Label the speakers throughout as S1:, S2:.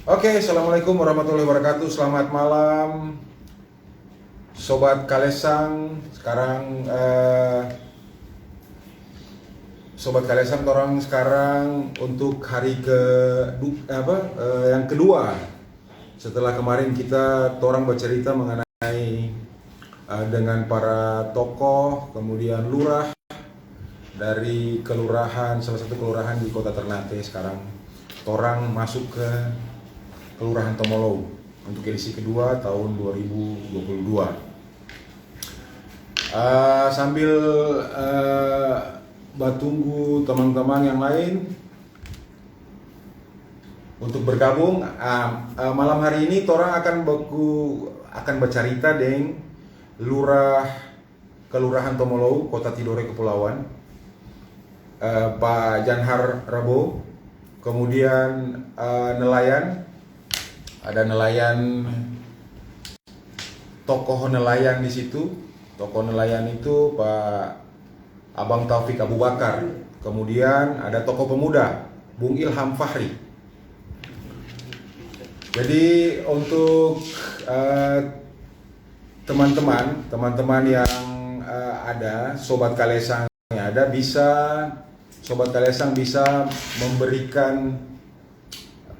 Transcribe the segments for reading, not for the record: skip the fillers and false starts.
S1: Oke, assalamualaikum warahmatullahi wabarakatuh. Selamat malam, sobat Kalesang. Sekarang, sobat Kalesang, orang sekarang untuk hari yang kedua. Setelah kemarin kita orang bercerita mengenai dengan para tokoh, kemudian lurah dari kelurahan, salah satu kelurahan di Kota Ternate. Sekarang orang masuk ke Kelurahan Tomolo untuk edisi kedua tahun 2022. Sambil tunggu teman-teman yang lain untuk bergabung, malam hari ini orang akan bercerita dengan lurah Kelurahan Tomolo, Kota Tidore Kepulauan, Pak Janhar Rabo, kemudian nelayan. Ada nelayan, tokoh nelayan di situ. Tokoh nelayan itu Pak Abang Taufik Abu Bakar. Kemudian ada tokoh pemuda, Bung Ilham Fahri. Jadi untuk teman-teman yang ada, sobat Kalesang yang ada, sobat Kalesang bisa memberikan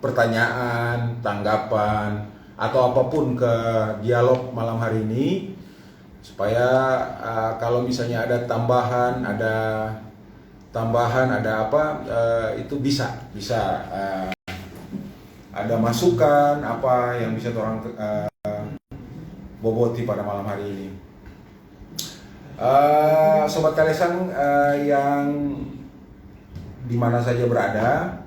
S1: pertanyaan, tanggapan, atau apapun ke dialog malam hari ini, supaya kalau misalnya ada tambahan, itu bisa ada masukan apa yang bisa orang boboti pada malam hari ini. Sobat Kalesang yang di mana saja berada,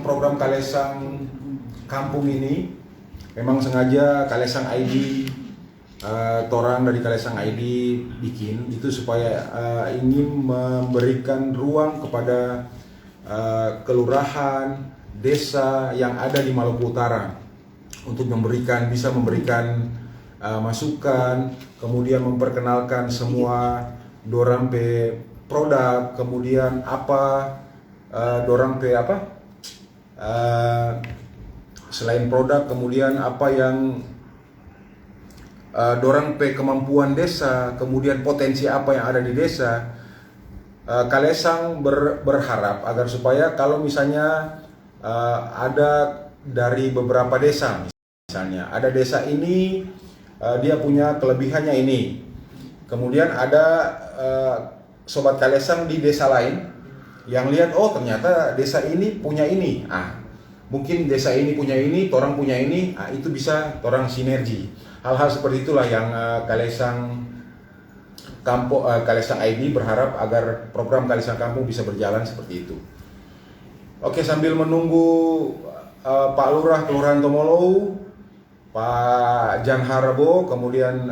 S1: program Kalesang Kampung ini memang sengaja Kalesang ID, torang dari Kalesang ID bikin itu supaya ingin memberikan ruang kepada kelurahan, desa yang ada di Maluku Utara untuk bisa memberikan masukan, kemudian memperkenalkan semua dorang pe produk, kemudian selain produk, kemudian apa yang dorang pe kemampuan desa, kemudian potensi apa yang ada di desa. Kalesang berharap agar supaya kalau misalnya ada dari beberapa desa, misalnya ada desa ini dia punya kelebihannya ini, kemudian ada sobat Kalesang di desa lain yang lihat, oh ternyata desa ini punya ini, mungkin desa ini punya ini, torang punya ini, itu bisa torang sinergi. Hal-hal seperti itulah yang Kalesang ID berharap agar program Kalesang Kampung bisa berjalan seperti itu. Oke, sambil menunggu Pak Lurah Kelurahan Tomolo, Pak Janhar Rabo, kemudian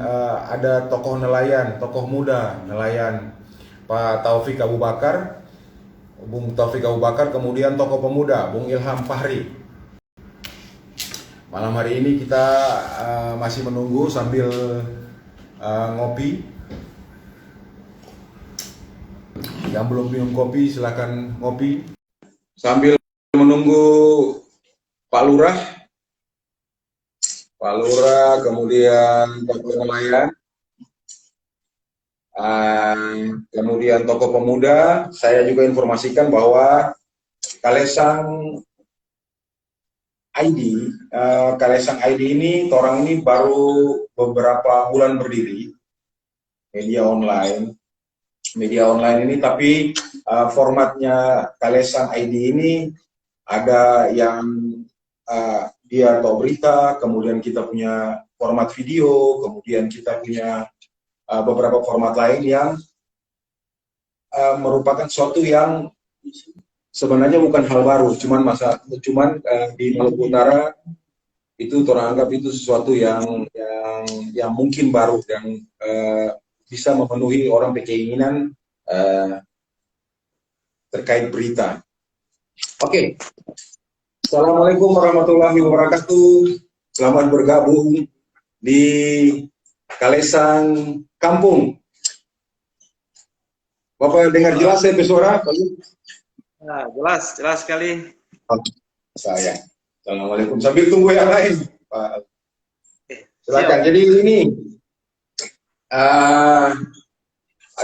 S1: ada tokoh nelayan, tokoh muda nelayan, Pak Taufik Abu Bakar, Bung Taufik Abu Bakar, kemudian tokoh pemuda Bung Ilham Fahri. Malam hari ini kita masih menunggu sambil ngopi. Yang belum minum kopi silakan ngopi sambil menunggu Pak Lurah, kemudian tokoh nelayan, kemudian tokoh pemuda. Saya juga informasikan bahwa Kalesang ID ini, orang ini baru beberapa bulan berdiri, media online ini, tapi formatnya Kalesang ID ini ada yang dia tahu berita, kemudian kita punya format video, kemudian kita punya beberapa format lain yang merupakan sesuatu yang sebenarnya bukan hal baru, cuman di Maluku Utara itu orang anggap itu sesuatu yang mungkin baru, yang bisa memenuhi orang keinginan terkait berita. Oke. Assalamualaikum warahmatullahi wabarakatuh. Selamat bergabung di Kalesang Kampung. Bapak dengar jelas saya suara?
S2: Nah, jelas, jelas sekali.
S1: Oke. Saya. Assalamualaikum. Sambil tunggu yang lain, Pak. Silakan.
S2: Siap.
S1: Jadi ini uh,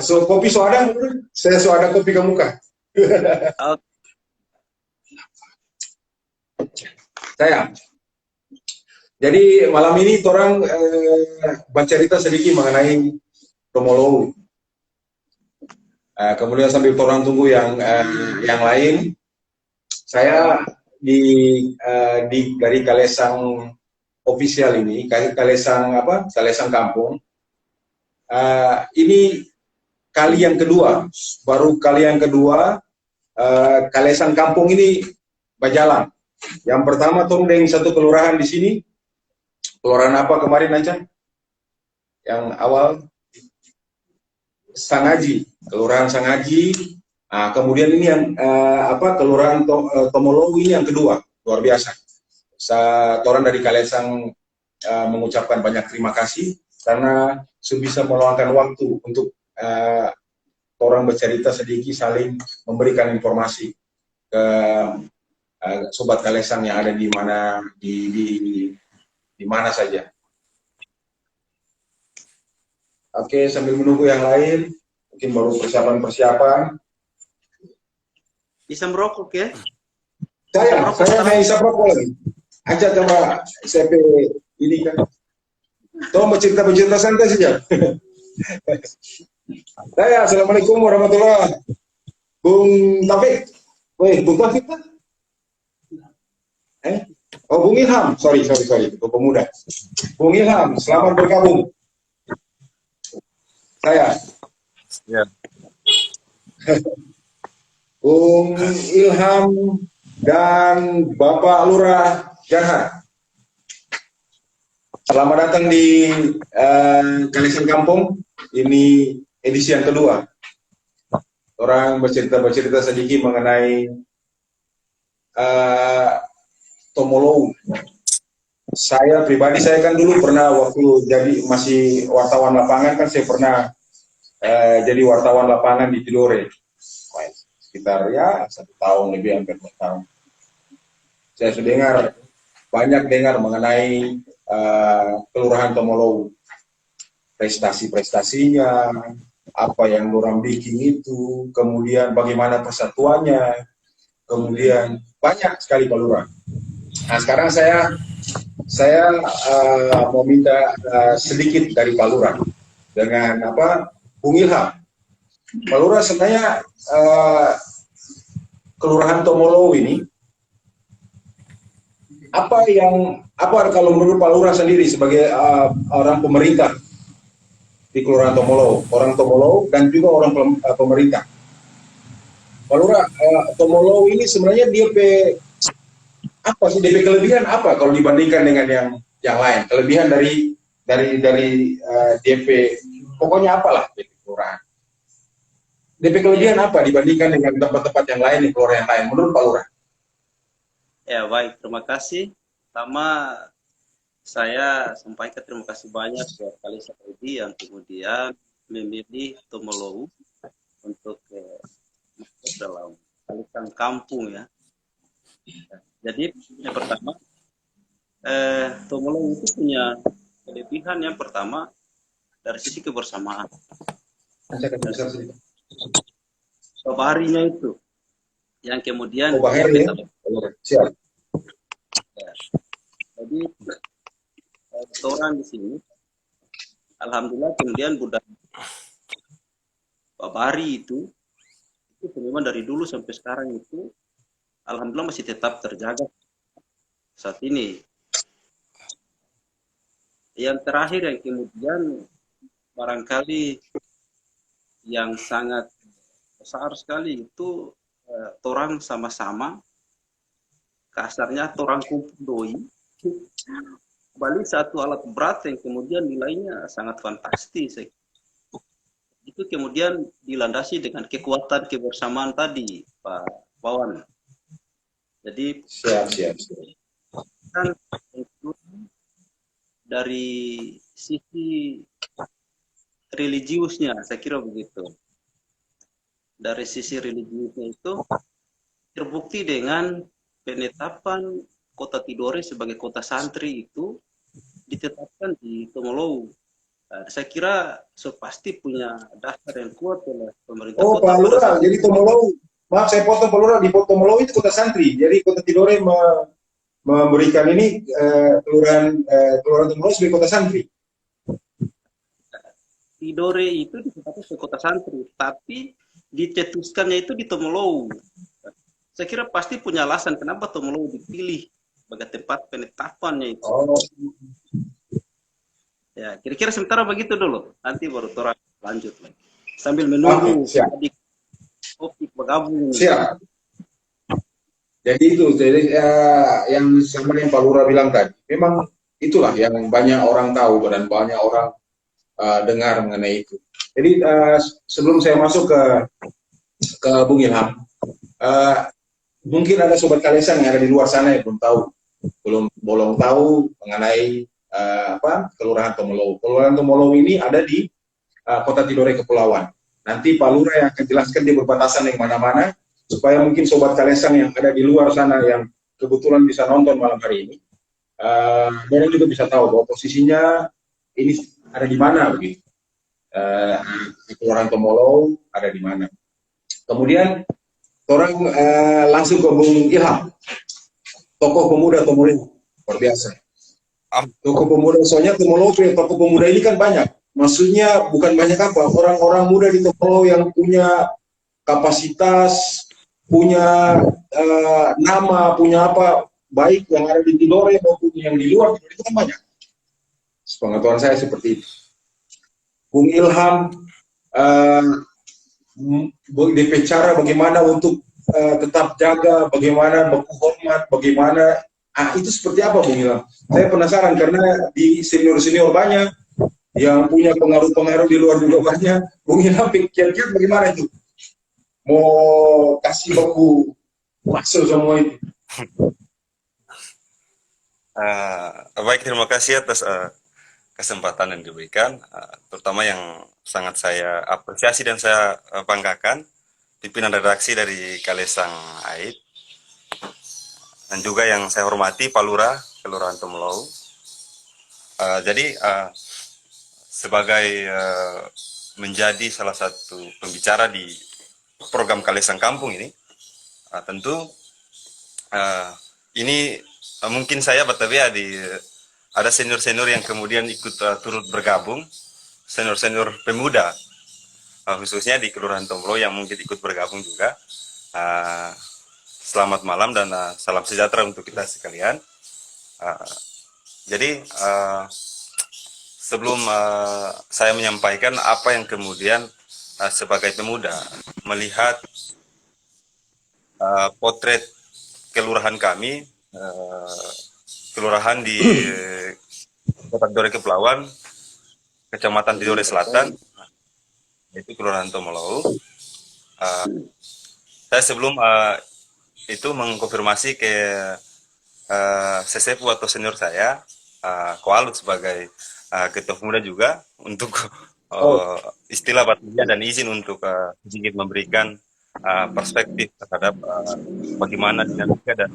S1: so, kopi so ada, saya so ada kopi ke muka.
S2: Oke,
S1: Saya. Jadi malam ini orang bercerita sedikit mengenai Tomolow. Kemudian sambil orang tunggu yang lain, saya di dari Kalesang official ini, Kalesang apa? Kalesang Kampung. Ini kali yang kedua, baru kali yang kedua Kalesang Kampung ini berjalan. Yang pertama Tom dengan satu kelurahan di sini, kelurahan apa kemarin aja? Yang awal Sangaji, kelurahan Sangaji. Nah, kemudian ini yang kelurahan Tomolow ini yang kedua, luar biasa. Orang dari Kalesang mengucapkan banyak terima kasih karena bisa meluangkan waktu untuk orang bercerita sedikit, saling memberikan informasi ke sobat Kalesang yang ada di mana di mana saja. Oke, sambil menunggu yang lain, mungkin baru persiapan.
S2: bisa merokok ya?
S1: Saya hanya isap rokok lagi. Aja coba CP ini kan. Tolong bercerita santai saja. Saya, Assalamualaikum warahmatullahi wabarakatuh. Bung Taufik. Weh, Bung Taufik kan? Oh, Bung Ilham. Sorry. Bung Pemuda. Bung Ilham, selamat bergabung. Saya.
S3: Ya.
S1: Bung Ilham dan Bapak Lurah Jahat. Selamat datang di Kalesang Kampung. Ini edisi yang kedua. Orang bercerita sedikit mengenai Tomolow. Saya pribadi, saya kan dulu pernah waktu jadi masih wartawan lapangan kan, saya pernah jadi wartawan lapangan di Tidore. Sekitar ya 1 tahun lebih, hampir 2 tahun. Saya sudah banyak dengar mengenai Kelurahan Tomolow, prestasi-prestasinya, apa yang orang bikin itu, kemudian bagaimana persatuannya, kemudian banyak sekali Pak Lurah. Nah, sekarang saya mau minta sedikit dari Pak Lurah dengan Bung Ilham. Pak Lurah, sebenarnya Kelurahan Tomolow ini apa kalau menurut Pak Lurah sendiri sebagai orang pemerintah di Kelurahan Tomolow, orang Tomolow dan juga orang pemerintah. Pak Lurah, Tomolow ini sebenarnya dia apa sih DP kelebihan apa kalau dibandingkan dengan yang lain? Kelebihan dari DP, pokoknya apalah DP kelurahan. DP kelebihan apa dibandingkan dengan tempat-tempat yang lain di kelurahan yang lain menurut Pak Lurah?
S2: Ya, baik. Terima kasih. Pertama, saya sampaikan terima kasih banyak buat Kalesang Edi yang kemudian memilih Tomolow untuk masuk dalam Kalesang Kampung ya. Jadi yang pertama, Tomolow itu punya kelebihan yang pertama dari sisi kebersamaan. Baharinya itu yang kemudian
S1: Bahari, ya? Siap.
S2: Ya. Jadi orang di sini, alhamdulillah kemudian budaya Bahari itu memang dari dulu sampai sekarang itu, alhamdulillah masih tetap terjaga saat ini. Yang terakhir yang kemudian barangkali yang sangat besar sekali itu torang sama-sama kasarnya torang kumpul doi balik satu alat berat yang kemudian nilainya sangat fantastis. Itu kemudian dilandasi dengan kekuatan kebersamaan tadi Pak Wawan. Jadi
S1: siap.
S2: kan dari sisi religiusnya saya kira begitu. Dari sisi religiusnya itu terbukti dengan penetapan Kota Tidore sebagai kota santri itu ditetapkan di Tomolow. Saya kira so pasti punya dasar yang kuat oleh pemerintah
S1: Oh,
S2: kota
S1: Pak
S2: pada
S1: Lurah,
S2: saat
S1: jadi Tomolow, maaf saya potong Pak Lurah, di Tomolow itu kota santri. Jadi kota Tidore memberikan ini kelurahan Tomolow sebagai kota santri.
S2: Tidore itu ditetapkan sebagai kota santri, tapi dicetuskannya itu di Tomolow. Saya kira pasti punya alasan kenapa Tomolow dipilih sebagai tempat penetapannya itu.
S1: Oh,
S2: Ya, kira-kira sementara begitu dulu. Nanti baru orang lanjut lagi. Sambil
S1: oke,
S2: menunggu
S1: siap.
S2: topik bergabung.
S1: Siap. Jadi itu, yang sama yang Pak Lurah bilang tadi, memang itulah yang banyak orang tahu dan banyak orang dengar mengenai itu. Jadi sebelum saya masuk ke Bung Ilham, mungkin ada sobat Kalesang yang ada di luar sana yang belum tahu mengenai Kelurahan Tomolow. Kelurahan Tomolow ini ada di Kota Tidore Kepulauan. Nanti Pak Lurah yang akan jelaskan di berbatasan yang mana-mana, supaya mungkin sobat Kalesang yang ada di luar sana yang kebetulan bisa nonton malam hari ini, mereka juga bisa tahu bahwa posisinya ini ada di mana begitu. Kelurahan Tomolow ada di mana. Kemudian orang langsung ke Bung Ilham, tokoh pemuda Tomolow, luar biasa. Tokoh pemuda, soalnya Tomolow, tokoh pemuda ini kan banyak. Maksudnya bukan banyak apa, orang-orang muda di Tomolow yang punya kapasitas, punya nama, punya apa, baik yang ada di Tidore maupun yang di luar itu kan banyak. Sepengetahuan saya seperti itu. Bung Ilham DP cara bagaimana untuk tetap jaga, bagaimana baku hormat, bagaimana itu seperti apa Bung Ilham? Saya penasaran karena di senior-senior banyak yang punya pengaruh-pengaruh di luar juga banyak. Bung Ilham pikir-pikir bagaimana itu? Mau kasih baku maksud semua itu?
S3: Baik, terima kasih atas kesempatan yang diberikan, terutama yang sangat saya apresiasi dan saya banggakan, pimpinan redaksi dari Kalesang AID, dan juga yang saya hormati Pak Lurah, Kelurahan Tomolow. Jadi sebagai menjadi salah satu pembicara di program Kalesang Kampung ini, tentu ini mungkin saya batavia ada senior-senior yang kemudian ikut turut bergabung, senior-senior pemuda, khususnya di Kelurahan Tomolow yang mungkin ikut bergabung juga. Selamat malam dan salam sejahtera untuk kita sekalian. Jadi sebelum saya menyampaikan apa yang kemudian sebagai pemuda melihat potret kelurahan kami, kelurahan di Kota Tidore Kepulauan, Kecamatan Tidore Selatan, yaitu Kelurahan Tomolow. Saya sebelum itu mengkonfirmasi ke sesepuh atau senior saya, Ko Alut sebagai ketua pemuda juga, untuk istilah batavia dan izin untuk sedikit memberikan perspektif terhadap bagaimana dinamika dan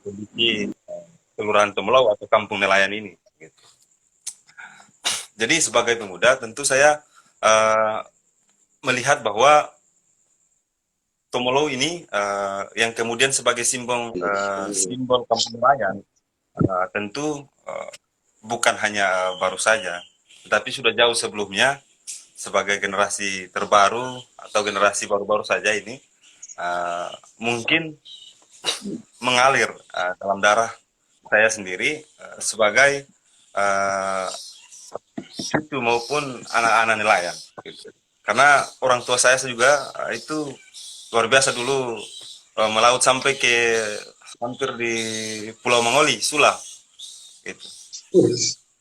S3: kondisi Kelurahan Tomolow atau Kampung Nelayan ini. Gitu. Jadi sebagai pemuda tentu saya melihat bahwa Tomolow ini yang kemudian sebagai simbol Kampung Nelayan tentu bukan hanya baru saja, tetapi sudah jauh sebelumnya sebagai generasi terbaru atau generasi baru-baru saja ini mungkin mengalir dalam darah saya sendiri sebagai cucu maupun anak-anak nelayan. Gitu. Karena orang tua saya juga itu luar biasa dulu melaut sampai ke hampir di Pulau Mangoli, Sula. Gitu.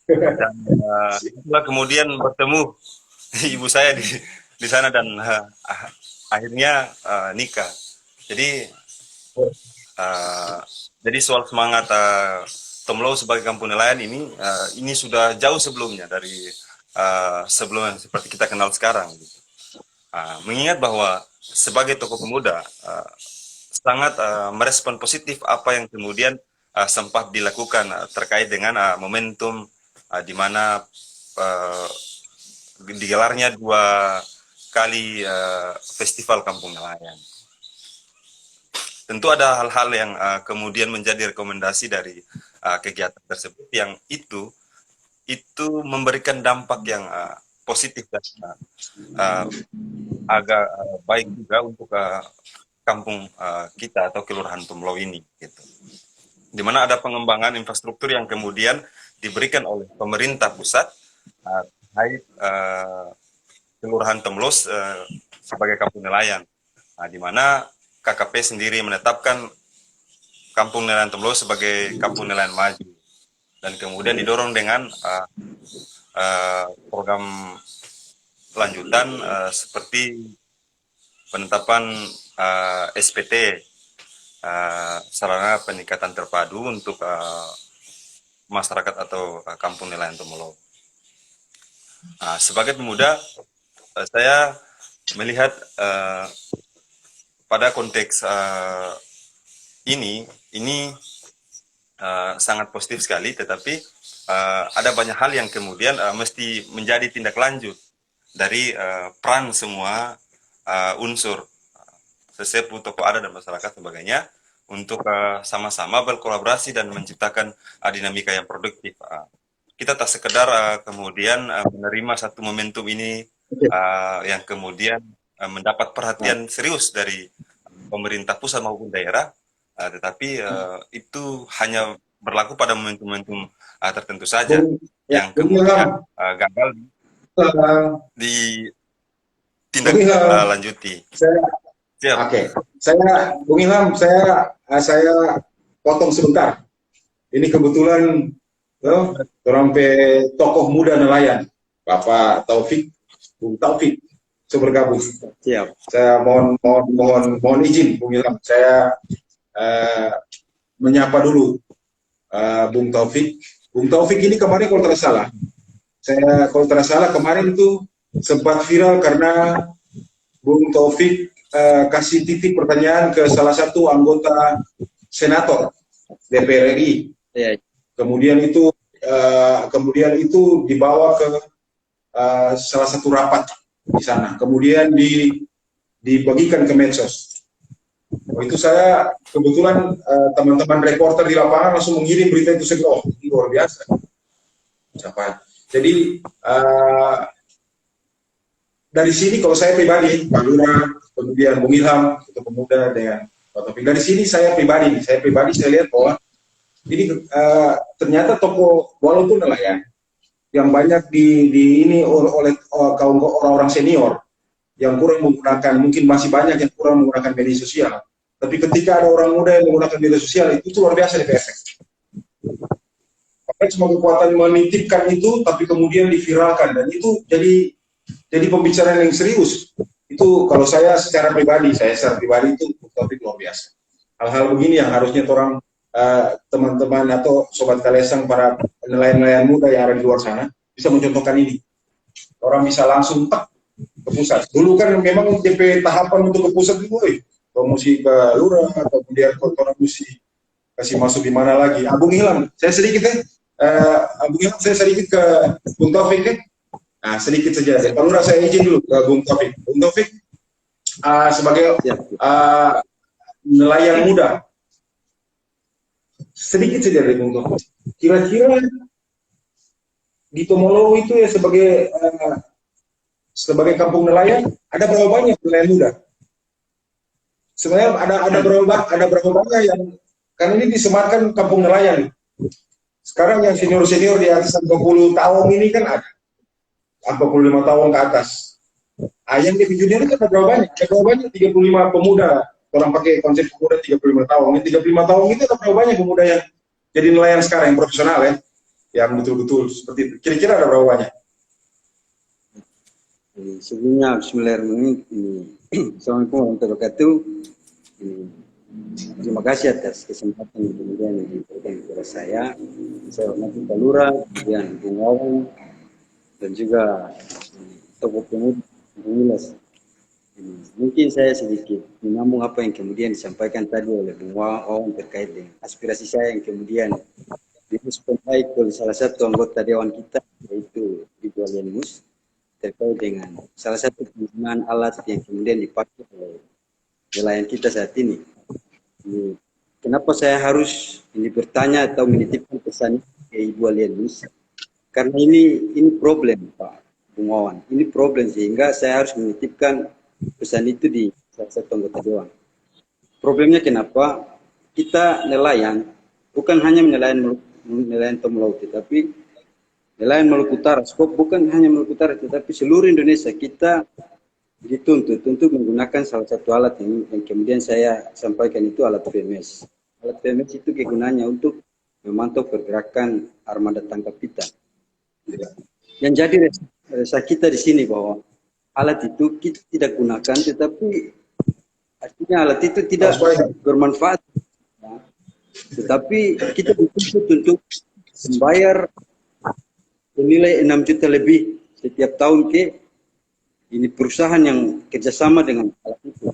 S3: Dan itulah kemudian bertemu ibu saya di sana dan akhirnya nikah. Jadi soal semangat Tomolow sebagai kampung nelayan ini sudah jauh sebelumnya dari sebelum seperti kita kenal sekarang. Gitu. Mengingat bahwa sebagai tokoh pemuda, sangat merespon positif apa yang kemudian sempat dilakukan terkait dengan momentum di mana digelarnya 2 kali festival Kampung Nelayan. Tentu ada hal-hal yang kemudian menjadi rekomendasi dari kegiatan tersebut yang itu memberikan dampak yang positif dan agak baik juga untuk kampung kita atau Kelurahan Tumlau ini, gitu. Di mana ada pengembangan infrastruktur yang kemudian diberikan oleh pemerintah pusat terkait Kelurahan Temlos sebagai kampung nelayan, di mana KKP sendiri menetapkan Kampung Nelayan Temlos sebagai kampung nelayan maju, dan kemudian didorong dengan program lanjutan seperti penetapan SPT, sarana peningkatan terpadu untuk masyarakat atau kampung nelayan Tumolo. Sebagai pemuda, saya melihat pada konteks ini sangat positif sekali, tetapi ada banyak hal yang kemudian mesti menjadi tindak lanjut dari peran semua unsur sesepuh, tokoh adat dan masyarakat sebagainya untuk sama-sama berkolaborasi dan menciptakan dinamika yang produktif. Kita tak sekedar kemudian menerima satu momentum ini yang kemudian mendapat perhatian serius dari pemerintah pusat maupun daerah, tetapi itu hanya berlaku pada momentum-momentum tertentu saja yang kemudian gagal ditindak lanjuti.
S1: Oke, saya Bung Ilham, saya potong sebentar. Ini kebetulan sampai tokoh muda nelayan, Bapak Taufik, Bung Taufik, bergabung.
S2: Siap.
S1: Saya mohon izin, Bung Ilham, saya menyapa dulu Bung Taufik. Bung Taufik ini kemarin kalau tidak salah kemarin itu sempat viral karena Bung Taufik kasih titik pertanyaan ke salah satu anggota senator DPR RI.
S2: Ya.
S1: Kemudian itu dibawa ke salah satu rapat di sana. Kemudian dibagikan ke medsos. Itu saya kebetulan teman-teman reporter di lapangan langsung mengirim berita itu segera. Ini luar biasa. Jadi dari sini kalau saya pribadi, Pak Lurah, kemudian Bung Ilham, itu pemuda dengan Pak Taufik. Dari sini saya pribadi saya lihat bahwa ini ternyata toko walaupun nelayan yang banyak ini oleh kaum orang-orang senior yang kurang menggunakan, mungkin masih banyak yang kurang menggunakan media sosial. Tapi ketika ada orang muda yang menggunakan media sosial, itu luar biasa efek. Pakai semua kekuatan menitipkan itu, tapi kemudian diviralkan, dan itu jadi pembicaraan yang serius. Itu kalau saya secara pribadi itu topik luar biasa. Hal-hal begini yang harusnya orang teman-teman atau sobat Kalesang, para nelayan-nelayan muda yang ada di luar sana bisa mencontohkan ini. Orang bisa langsung ke pusat. Dulu kan memang DP tahapan untuk ke pusat itu, promosi ke lurah, kemudian kotoran mesti kasih masuk di mana lagi. Bung Ilham, saya sedikit ke Bung Taufik ya. Nah, sedikit saja. Pak Lurah, saya izin dulu ke Bung Taufik. Bung Taufik sebagai nelayan muda, sedikit saja dari Bung Taufik. Kira-kira di Tomolo itu ya sebagai kampung nelayan ada berapa banyak nelayan muda? Sebenarnya ada berapa banyak yang kan ini disematkan kampung nelayan. Sekarang yang senior di atas 20 tahun ini kan ada 45 tahun ke atas. Yang di junior itu ada berapa banyak? Ada berapa banyak? 35 pemuda. Orang pakai konsep pemuda 35 tahun. Yang 35 tahun itu ada berapa banyak pemuda yang jadi nelayan sekarang, yang profesional ya? Yang betul-betul seperti itu. Kira-kira ada berapa banyak?
S4: Sebelumnya bismillahirrahmanirrahim. Assalamualaikum warahmatullahi wabarakatuh. Terima kasih atas kesempatan yang kemudian diberikan kepada saya. Saya hormati Pak Lurah, kemudian Bung Wawan, dan juga tokoh pemuda Bung Ilas Mungkin saya sedikit menyambung apa yang kemudian disampaikan tadi oleh Bung Wawan terkait dengan aspirasi saya yang kemudian direspon baik oleh salah satu anggota Dewan kita, yaitu Ibu Alianus, terkait dengan salah satu penggunaan alat yang kemudian dipakai oleh nelayan kita saat ini. Kenapa saya harus bertanya atau menitipkan pesan ke Ibu Alianus? Karena ini problem, Pak Bung Wawan. Ini problem sehingga saya harus menitipkan pesan itu di salah satu anggota Dewan. Problemnya kenapa? Kita nelayan bukan hanya nelayan Tom Laut, tetapi nelayan Maluku Utara. Skop bukan hanya Maluku Utara, tetapi seluruh Indonesia kita dituntut untuk menggunakan salah satu alat yang kemudian saya sampaikan, itu alat VMS. Alat VMS itu kegunaannya untuk memantau pergerakan armada tangkap kita. Yang jadi resah kita di sini bahwa alat itu kita tidak gunakan, tetapi artinya alat itu tidak bermanfaat. Tetapi kita dituntut untuk membayar senilai 6 juta lebih setiap tahun ke ini perusahaan yang kerjasama dengan alat itu.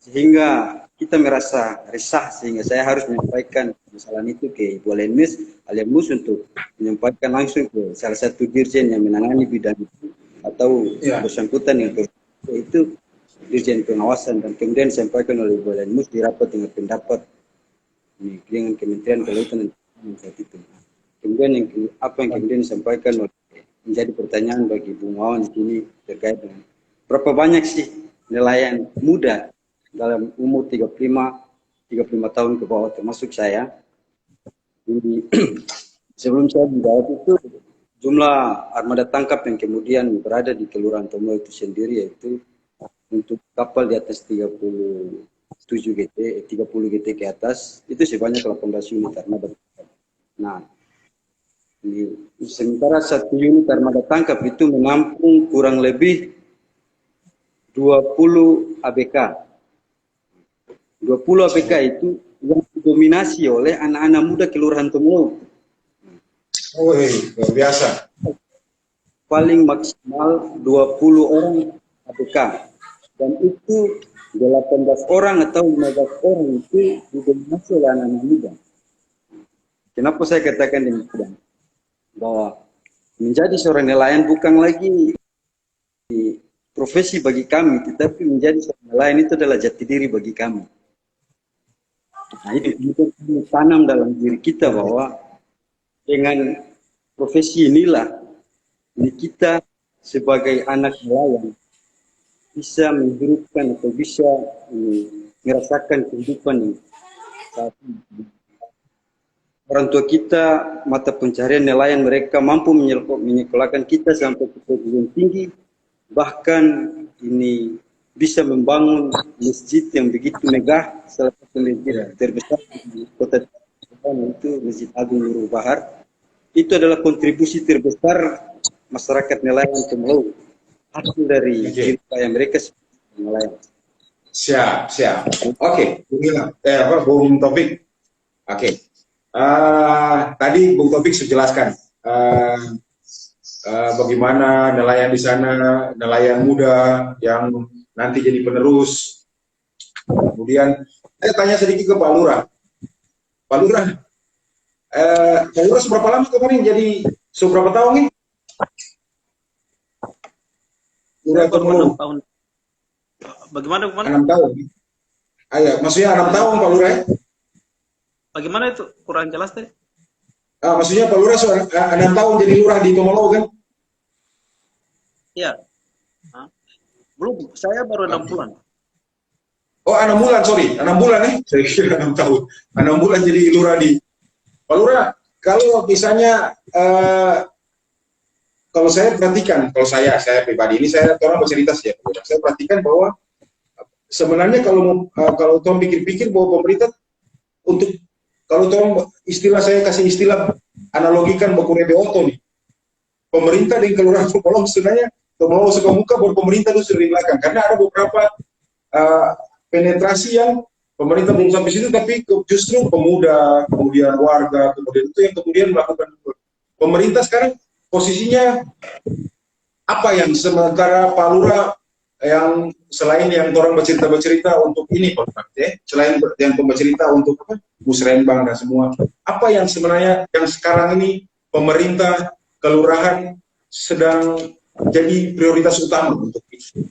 S4: Sehingga kita merasa resah, sehingga saya harus menyampaikan masalah itu ke Ibu Alianus untuk menyampaikan langsung ke salah satu dirjen yang menangani bidang itu, atau bersangkutan yang itu dirjen pengawasan, dan kemudian disampaikan oleh Ibu Alianus di rapat dengan pendapat dengan Kementerian Kelautan dan Perikanan saat itu. Kemudian apa yang kemudian disampaikan menjadi pertanyaan bagi Bung Wawan di sini terkait dengan berapa banyak sih nelayan muda dalam umur 35 tahun ke bawah, termasuk saya. Jadi, sebelum saya menjawab itu, jumlah armada tangkap yang kemudian berada di Kelurahan Tom Laut itu sendiri, yaitu untuk kapal di atas 37 GT, 30 GT ke atas, itu sebanyak 18 unit armada tangkap. Nah, sementara 1 unit armada tangkap itu menampung kurang lebih 20 ABK. 20 ABK itu yang didominasi oleh anak-anak muda Kelurahan Tom Laut.
S1: Oh, luar biasa.
S4: Paling maksimal 20 orang ABK. Dan itu 18 orang atau 15 orang itu didominasi oleh anak-anak muda. Kenapa saya katakan demikian? Bahwa menjadi seorang nelayan bukan lagi profesi bagi kami, tetapi menjadi seorang nelayan itu adalah jati diri bagi kami. Nah, itu kami tanam dalam diri kita bahwa dengan profesi inilah kita sebagai anak nelayan bisa menghidupkan atau bisa merasakan kehidupan yang saat ini. Orang tua kita, mata pencarian nelayan, mereka mampu menyekolahkan kita sampai ke perguruan tinggi, bahkan ini bisa membangun masjid yang begitu megah, salah satu masjid terbesar di kota itu Masjid Agung Nurul Bahar. Itu adalah kontribusi terbesar masyarakat nelayan Tom Laut, hasil dari upaya mereka sebagai nelayan.
S1: Siap. Oke, Bung Taufik. Oke. Tadi Bung Taufik sudah jelaskan bagaimana nelayan di sana, nelayan muda yang nanti jadi penerus. Kemudian saya tanya sedikit ke Pak Lurah. Pak Lurah, seberapa lama kemarin jadi seberapa tahun nih? Lurah
S2: baru 6 tahun. Bagaimana?
S1: 6 tahun. Ayo, maksudnya 6 tahun Pak Lurah ya?
S2: Bagaimana itu? Kurang jelas tadi.
S1: Maksudnya Pak Lurah 6 tahun jadi lurah di Tom Laut kan?
S2: Iya. Belum, saya baru 6 bulan.
S1: Oh, 6 bulan, sorry. 6 bulan nih. Saya kira 6 tahun. 6 bulan jadi lurah di... Pak Lurah, kalau misalnya... kalau saya perhatikan, kalau saya pribadi, ini saya orang bercerita sih ya, saya perhatikan bahwa sebenarnya kalau Tom pikir-pikir bahwa pemerintah untuk... Kalau Tom saya kasih istilah analogikan baku oto nih. Pemerintah dan kelurahan Tom Laut sebenarnya Tom Laut suka muka bahwa pemerintah itu sudah di belakang, karena ada beberapa penetrasi yang pemerintah belum sampai situ, tapi justru pemuda, kemudian warga, kemudian itu yang kemudian melakukan. Pemerintah sekarang posisinya apa yang sementara Pak Lurah yang selain yang orang bercerita untuk ini Pak, selain yang bercerita untuk apa musrembang dan semua, apa yang sebenarnya yang sekarang ini pemerintah kelurahan sedang jadi prioritas utama untuk itu?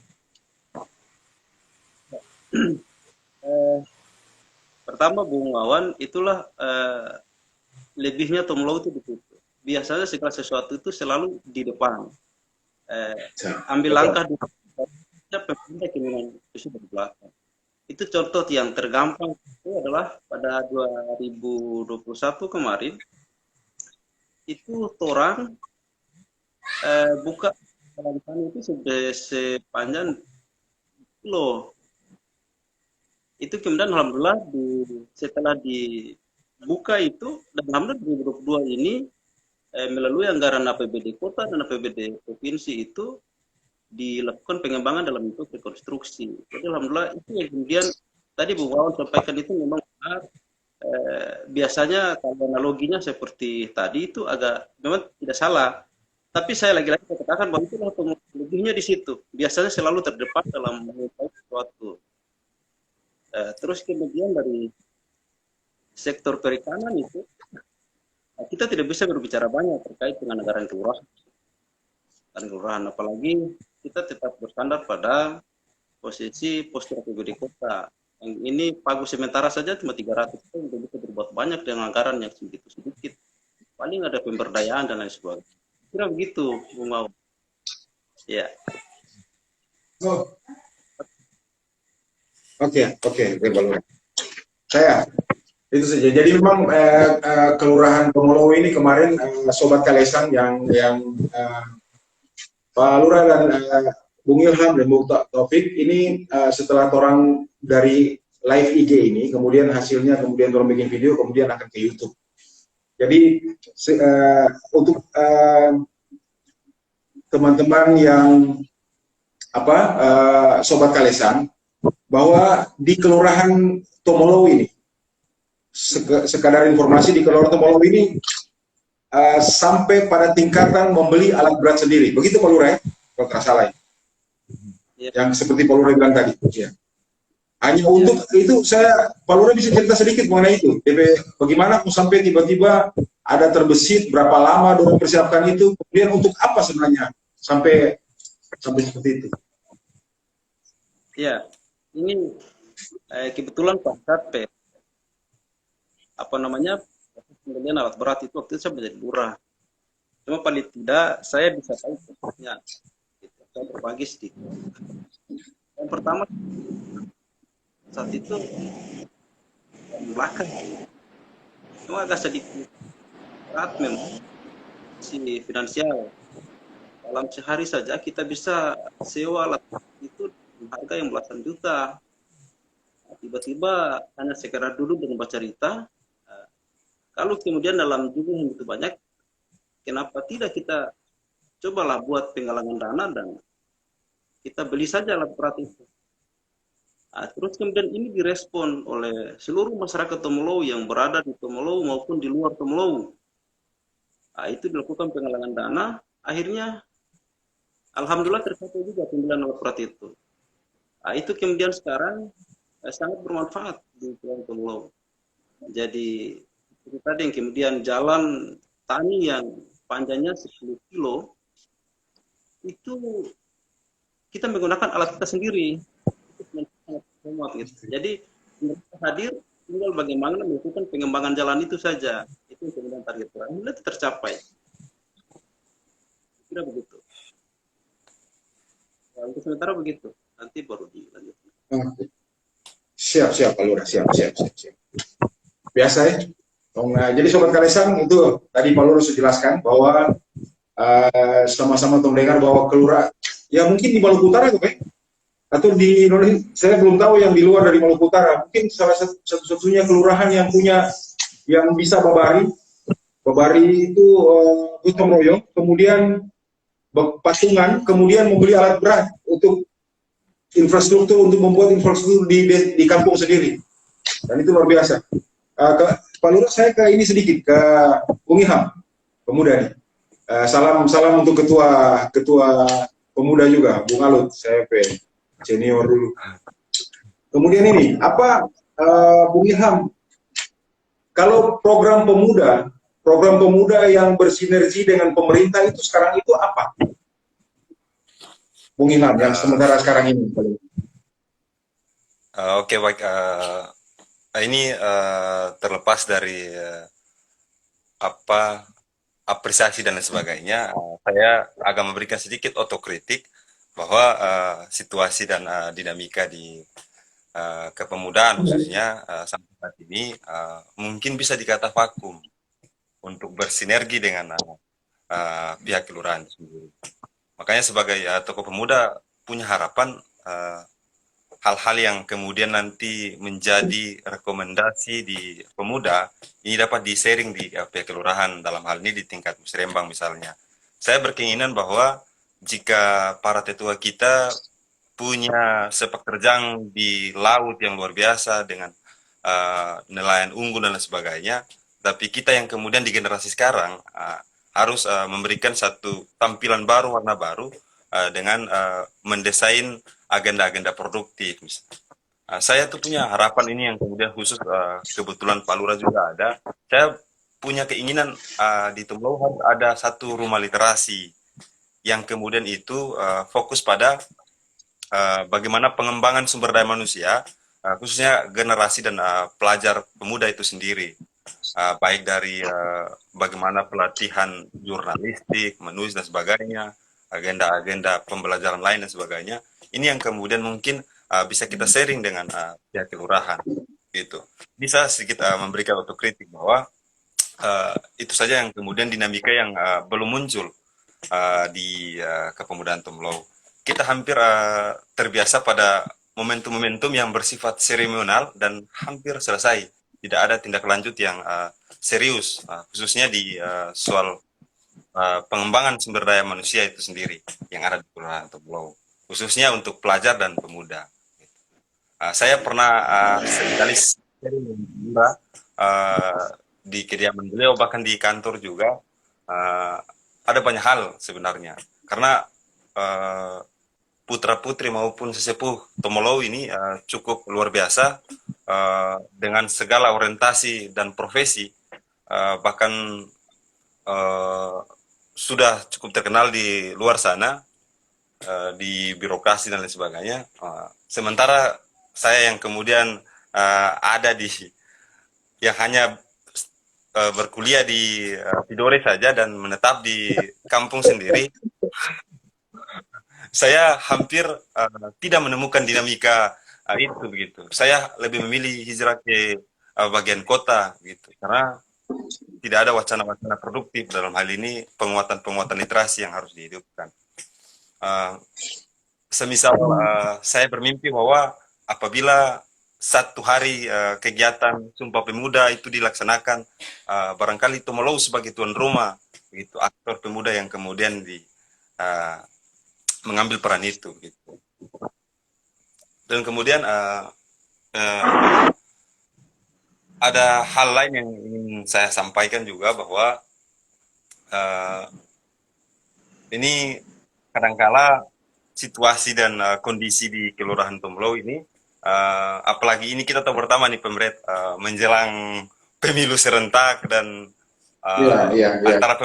S2: Pertama Bung Wawan, itulah lebihnya Tomlow itu ditutup. Biasanya segala sesuatu itu selalu di depan. Ambil langkah di pemerintah keinginan itu di belakang. Itu contoh yang tergampang itu adalah pada 2021 kemarin itu orang buka jalan sana itu sepanjang kilo. Itu kemudian alhamdulillah setelah dibuka itu dan alhamdulillah 2022 ini melalui anggaran APBD kota dan APBD provinsi itu dilakukan pengembangan dalam bentuk rekonstruksi. Jadi alhamdulillah itu yang kemudian tadi Bu Wawan sampaikan itu memang benar. Biasanya kalau analoginya seperti tadi itu agak memang tidak salah. Tapi saya lagi-lagi katakan bahwa itulah lebihnya di situ. Biasanya selalu terdepan dalam mengetahui sesuatu. Terus kemudian dari sektor perikanan itu kita tidak bisa berbicara banyak terkait dengan anggaran kelurahan, apalagi kita tetap bersandar pada posisi postur APBD kota. Yang ini pagu sementara saja cuma 300, kita tidak bisa berbuat banyak dengan anggaran yang segitu sedikit. Paling ada pemberdayaan dan lain sebagainya. Kira begitu, Bung Mau. Ya.
S1: Oke, saya itu saja. Jadi memang kelurahan Tomolow ini kemarin Sobat Kalesang yang Pak Lurah dan Bung Ilham dan Bung Taufik ini setelah orang dari live IG ini, kemudian hasilnya kemudian orang bikin video, kemudian akan ke YouTube. Jadi untuk teman-teman yang Sobat Kalesang, bahwa di Kelurahan Tomolow ini, sekadar informasi, di Kelurahan Tomolow ini sampai pada tingkatan membeli alat berat sendiri. Begitu Pak Lurah ya? Kalau tidak salah ya. Yang seperti Pak Lurah bilang tadi. Ya. Hanya untuk itu Pak Lurah bisa cerita sedikit mengenai itu. Bagaimana sampai tiba-tiba ada terbesit, berapa lama dorong persiapkan itu, kemudian untuk apa sebenarnya sampai seperti itu.
S2: Ya, ini kebetulan Pak Satpe pembelian alat berat itu waktu itu saya menjadi lurah. Cuma paling tidak saya bisa tahu prosesnya. Saya berbagi sedikit. Yang pertama saat itu belakang, cuma agak sedikit berat memang si finansial. Dalam sehari saja kita bisa sewa alat itu harga yang belasan juta. Tiba-tiba hanya sekedar duduk dan baca cerita. Kalau kemudian dalam jumlah yang begitu banyak, kenapa tidak kita cobalah buat penggalangan dana dan kita beli saja alat berat itu. Terus kemudian ini direspon oleh seluruh masyarakat Tomolow yang berada di Tomolow maupun di luar Tomolow. Itu dilakukan penggalangan dana, akhirnya alhamdulillah tercapai juga pembelian alat berat itu. Itu kemudian sekarang sangat bermanfaat di Kelurahan Tomolow. Jadi itu tadi yang kemudian jalan tani yang panjangnya 10 kilo itu kita menggunakan alat kita sendiri. Jadi mereka hadir tinggal bagaimana melakukan pengembangan jalan itu saja. Itu kemudian target alhamdulillah tercapai. Kira begitu. Untuk sementara begitu. Nanti baru dilanjutkan.
S1: Siap Pak Lurah, siap. Biasa ya. Jadi Sobat Kalesang itu tadi Pak Lurah sudah jelaskan bahwa sama-sama mendengar bahwa kelurahan ya mungkin di Maluku Utara tuh atau di Indonesia, saya belum tahu yang di luar dari Maluku Utara, mungkin salah satu-satunya kelurahan yang punya yang bisa babari itu gotong royong, kemudian patungan, kemudian membeli alat berat untuk infrastruktur, untuk membuat infrastruktur di kampung sendiri, dan itu luar biasa. Pak Lurah, saya ke ini sedikit ke Bung Ilham, pemuda nih. Salam untuk ketua pemuda juga, Bung Alut, CP. Senior dulu. Kemudian ini, apa Bung Ilham, kalau program pemuda yang bersinergi dengan pemerintah itu sekarang itu apa? Bung Ilham, yang
S3: Eh,
S1: sementara sekarang ini.
S3: Oke, baik. Ini terlepas dari apa apresiasi dan lain sebagainya, saya agak memberikan sedikit otokritik bahwa situasi dan dinamika di kepemudaan khususnya sampai saat ini mungkin bisa dikata vakum untuk bersinergi dengan pihak kelurahan sendiri. Makanya sebagai tokoh pemuda punya harapan hal-hal yang kemudian nanti menjadi rekomendasi di pemuda ini dapat di-sharing di pihak kelurahan, dalam hal ini di tingkat musrembang misalnya. Saya berkeinginan bahwa jika para tetua kita punya sepak terjang di laut yang luar biasa dengan nelayan unggul dan lain sebagainya, tapi kita yang kemudian di generasi sekarang harus memberikan satu tampilan baru, warna baru dengan mendesain agenda-agenda produktif. Saya tuh punya harapan ini yang kemudian khusus kebetulan Pak Lurah juga ada. Saya punya keinginan di Tumlau harus ada satu rumah literasi yang kemudian itu fokus pada bagaimana pengembangan sumber daya manusia, khususnya generasi dan pelajar pemuda itu sendiri. Baik dari bagaimana pelatihan jurnalistik, menulis dan sebagainya, agenda-agenda pembelajaran lain dan sebagainya. Ini yang kemudian mungkin bisa kita sharing dengan pihak kelurahan, gitu. Bisa sedikit memberikan otokritik bahwa itu saja yang kemudian dinamika yang belum muncul di kepemudaan Tumlau. Kita hampir terbiasa pada momentum-momentum yang bersifat seremonial dan hampir selesai. Tidak ada tindak lanjut yang serius, khususnya di soal pengembangan sumber daya manusia itu sendiri yang ada di Kelurahan Tumlau, khususnya untuk pelajar dan pemuda. Saya pernah sekali di kediaman beliau, bahkan di kantor juga ada banyak hal sebenarnya, karena putra-putri maupun sesepuh Tomolo ini cukup luar biasa dengan segala orientasi dan profesi, bahkan sudah cukup terkenal di luar sana, di birokrasi dan lain sebagainya. Sementara saya yang kemudian ada yang hanya berkuliah di Tidore saja dan menetap di kampung sendiri, saya hampir tidak menemukan dinamika itu begitu. Saya lebih memilih hijrah ke bagian kota gitu, karena tidak ada wacana-wacana produktif dalam hal ini, penguatan-penguatan literasi yang harus dihidupkan. Semisal saya bermimpi bahwa apabila satu hari kegiatan Sumpah Pemuda itu dilaksanakan, barangkali Tumolo sebagai tuan rumah, gitu, aktor pemuda yang kemudian mengambil peran itu, gitu. Dan kemudian ada hal lain yang ingin saya sampaikan juga, bahwa ini kadangkala situasi dan kondisi di Kelurahan Tumlau ini, apalagi ini kita tahu pertama nih pemerintah menjelang pemilu serentak dan antara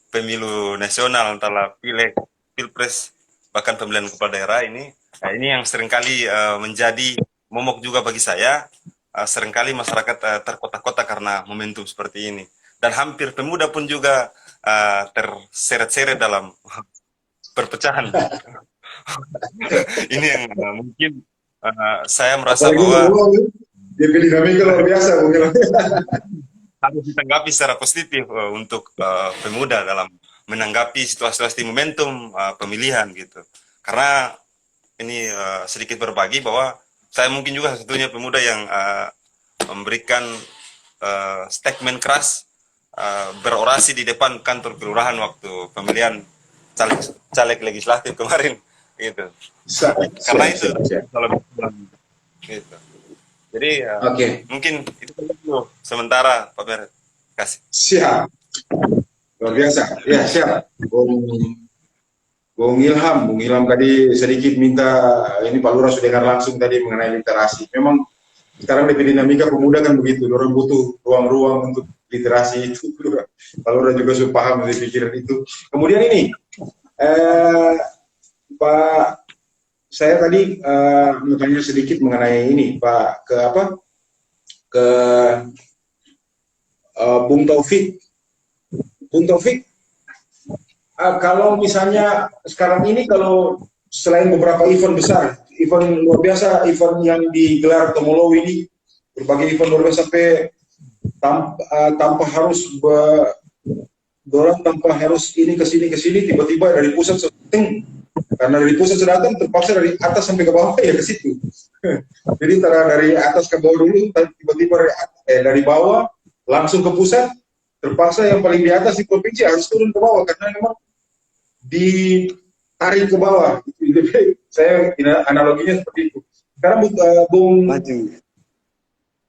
S3: pemilu nasional, antara pileg, pilpres, bahkan pemilihan kepala daerah ini yang seringkali menjadi momok juga bagi saya. Seringkali masyarakat terkotak-kotak karena momentum seperti ini, dan hampir pemuda pun juga terseret-seret dalam perpecahan. Ini yang mungkin saya merasa bahwa
S1: dinamika luar biasa mungkin
S3: harus ditanggapi secara positif untuk pemuda dalam menanggapi situasi-situasi momentum pemilihan gitu. Karena ini sedikit berbagi bahwa saya mungkin juga satunya pemuda yang memberikan statement keras, berorasi di depan kantor kelurahan waktu pemilihan caleg legislatif kemarin gitu. Karena itu gitu. Jadi mungkin itu dulu sementara Pak Mer. Kasih.
S1: Siap. Luar biasa. Ya, siap. Bung Ilham tadi sedikit minta ini Pak Lurah sudah dengar langsung tadi mengenai literasi. Memang sekarang di dinamika pemuda kan begitu, orang butuh ruang-ruang untuk literasi itu. Pak Lurah juga sudah paham dari pikiran itu. Kemudian ini, Pak, saya tadi mau tanya sedikit mengenai ini, Pak, ke Bung Taufik. Bung Taufik, kalau misalnya sekarang ini kalau selain beberapa event besar, event luar biasa, event yang digelar Tomolow ini, berbagai event luar biasa sampai tanpa harus dorong, tanpa harus ini ke sini, tiba-tiba dari pusat setting, karena dari pusat sudah datang, terpaksa dari atas sampai ke bawah ya ke situ. Jadi dari atas ke bawah dulu, tiba-tiba dari bawah langsung ke pusat, terpaksa yang paling di atas di provinsi harus turun ke bawah karena memang ditarik ke bawah. Jadi saya analoginya seperti itu. Sekarang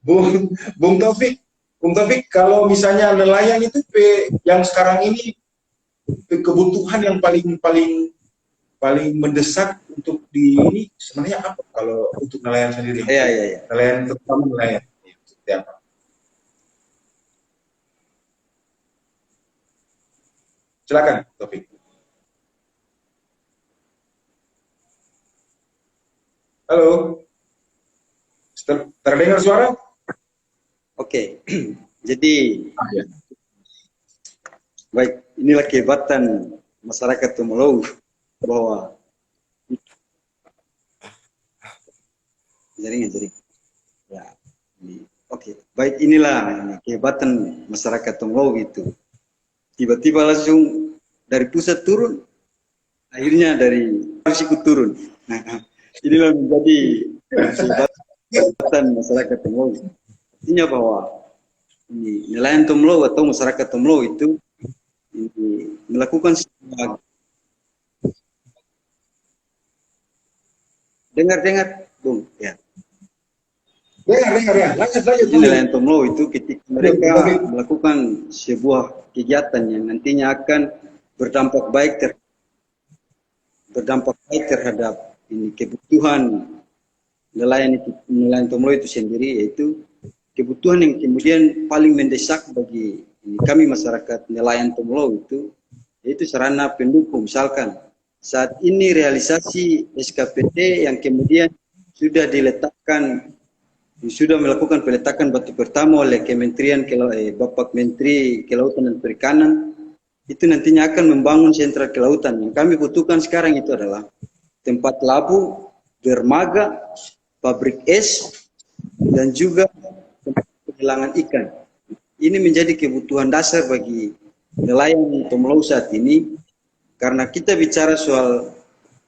S1: Bung Taufik, kalau misalnya nelayan itu yang sekarang ini kebutuhan yang paling mendesak untuk ini sebenarnya apa kalau untuk nelayan sendiri?
S4: Iya.
S1: Nelayan, terutama nelayan. Seperti apa? Silakan, Taufik. Halo, terdengar suara?
S4: Oke. Jadi
S1: Ya.
S4: baik, inilah kehebatan masyarakat Tomolow bahwa jaringan. Ya, oke. Baik, inilah kehebatan masyarakat Tomolow itu. Tiba-tiba langsung dari pusat turun, akhirnya dari ikut turun. Nah, inilah menjadi kehebatan masyarakat Tomolow. Artinya bahwa nelayan Tomolow atau masyarakat Tomolow itu melakukan dengar Bung ya.
S1: Dengar ya. Lanjut.
S4: Nelayan Tomolow itu ketika mereka melakukan sebuah kegiatan yang nantinya akan berdampak baik terhadap ini kebutuhan nelayan Tomolow itu sendiri, yaitu kebutuhan yang kemudian paling mendesak bagi kami masyarakat nelayan Tomolow itu yaitu sarana pendukung. Misalkan saat ini realisasi SKPT yang kemudian sudah melakukan peletakan batu pertama oleh Kementerian Bapak Menteri Kelautan dan Perikanan, itu nantinya akan membangun sentra kelautan. Yang kami butuhkan sekarang itu adalah tempat labu, dermaga, pabrik es, dan juga tempat penghilangan ikan. Ini menjadi kebutuhan dasar bagi nelayan Tomolow saat ini, karena kita bicara soal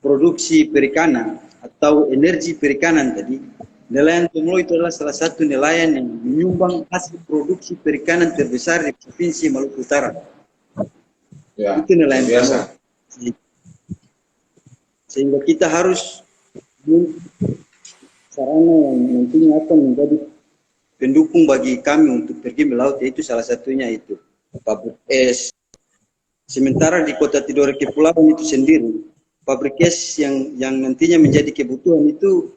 S4: produksi perikanan atau energi perikanan tadi. Nelayan Tomolow itu adalah salah satu nelayan yang menyumbang hasil produksi perikanan terbesar di Provinsi Maluku Utara.
S1: Ya,
S4: itu nelayan
S1: biasa.
S4: Tomolow. Sehingga kita harus sarana yang nantinya akan menjadi pendukung bagi kami untuk pergi melaut, yaitu salah satunya itu pabrik es. Sementara di Kota Tidore Kepulauan itu sendiri, pabrik es yang nantinya menjadi kebutuhan itu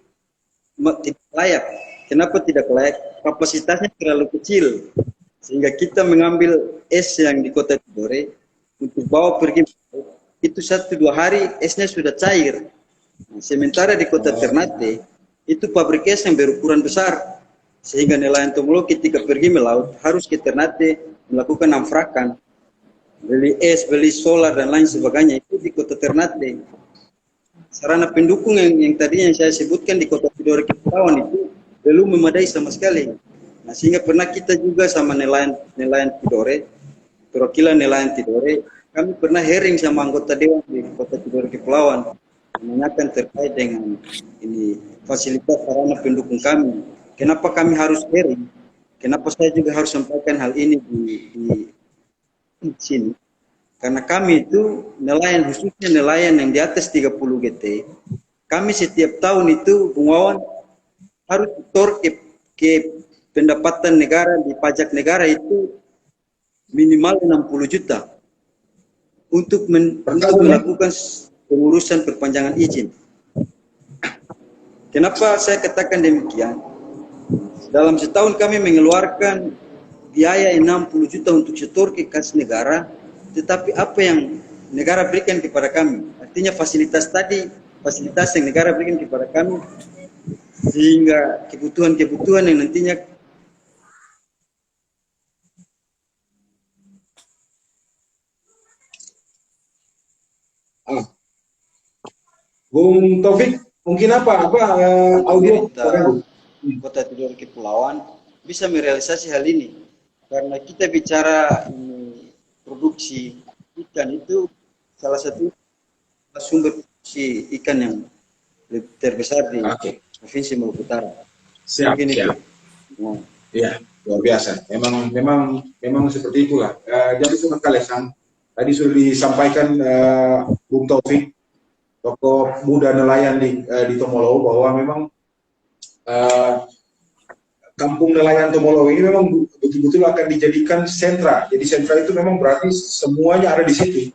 S4: tidak layak. Kenapa tidak layak? Kapasitasnya terlalu kecil, sehingga kita mengambil es yang di Kota Tidore untuk bawa pergi itu 1-2 hari esnya sudah cair. Nah, sementara di Kota Ternate itu pabrik es yang berukuran besar, sehingga nelayan Tomolow ketika pergi melaut harus ke Ternate melakukan amfrakan, beli es, beli solar dan lain sebagainya itu di Kota Ternate. Sarana pendukung yang tadinya saya sebutkan di Kota Tidore Kepulauan itu belum memadai sama sekali. Nah, sehingga pernah kita juga sama nelayan Tidore, perwakilan nelayan Tidore, kami pernah hearing sama anggota dewan di Kota Tidore Kepulauan menanyakan terkait dengan ini fasilitas sarana pendukung kami. Kenapa kami harus hearing? Kenapa saya juga harus sampaikan hal ini di sini? Karena kami itu nelayan, khususnya nelayan yang di atas 30 GT, kami setiap tahun itu Bung Wawan harus setor ke pendapatan negara di pajak negara itu minimal 60 juta untuk melakukan pengurusan perpanjangan izin. Kenapa saya katakan demikian? Dalam setahun kami mengeluarkan biaya 60 juta untuk setor ke kas negara, tetapi apa yang negara berikan kepada kami, artinya fasilitas tadi, fasilitas yang negara berikan kepada kami, sehingga kebutuhan-kebutuhan yang nantinya
S1: Bung Taufik, mungkin audio terganggu?
S4: Kota Tidore Kepulauan bisa merealisasi hal ini. Karena kita bicara produksi ikan itu salah satu sumber produksi ikan yang terbesar di Provinsi Maluku Utara.
S1: Siap,
S4: Mungkin itu.
S1: siap. Iya, luar biasa. Memang seperti itulah. Jadi Sobat Kalesang, tadi sudah disampaikan Bung Taufik, tokoh muda nelayan di Tomolo, bahwa memang kampung nelayan Tomolo ini memang betul-betul akan dijadikan sentra. Jadi sentra itu memang berarti semuanya ada di situ.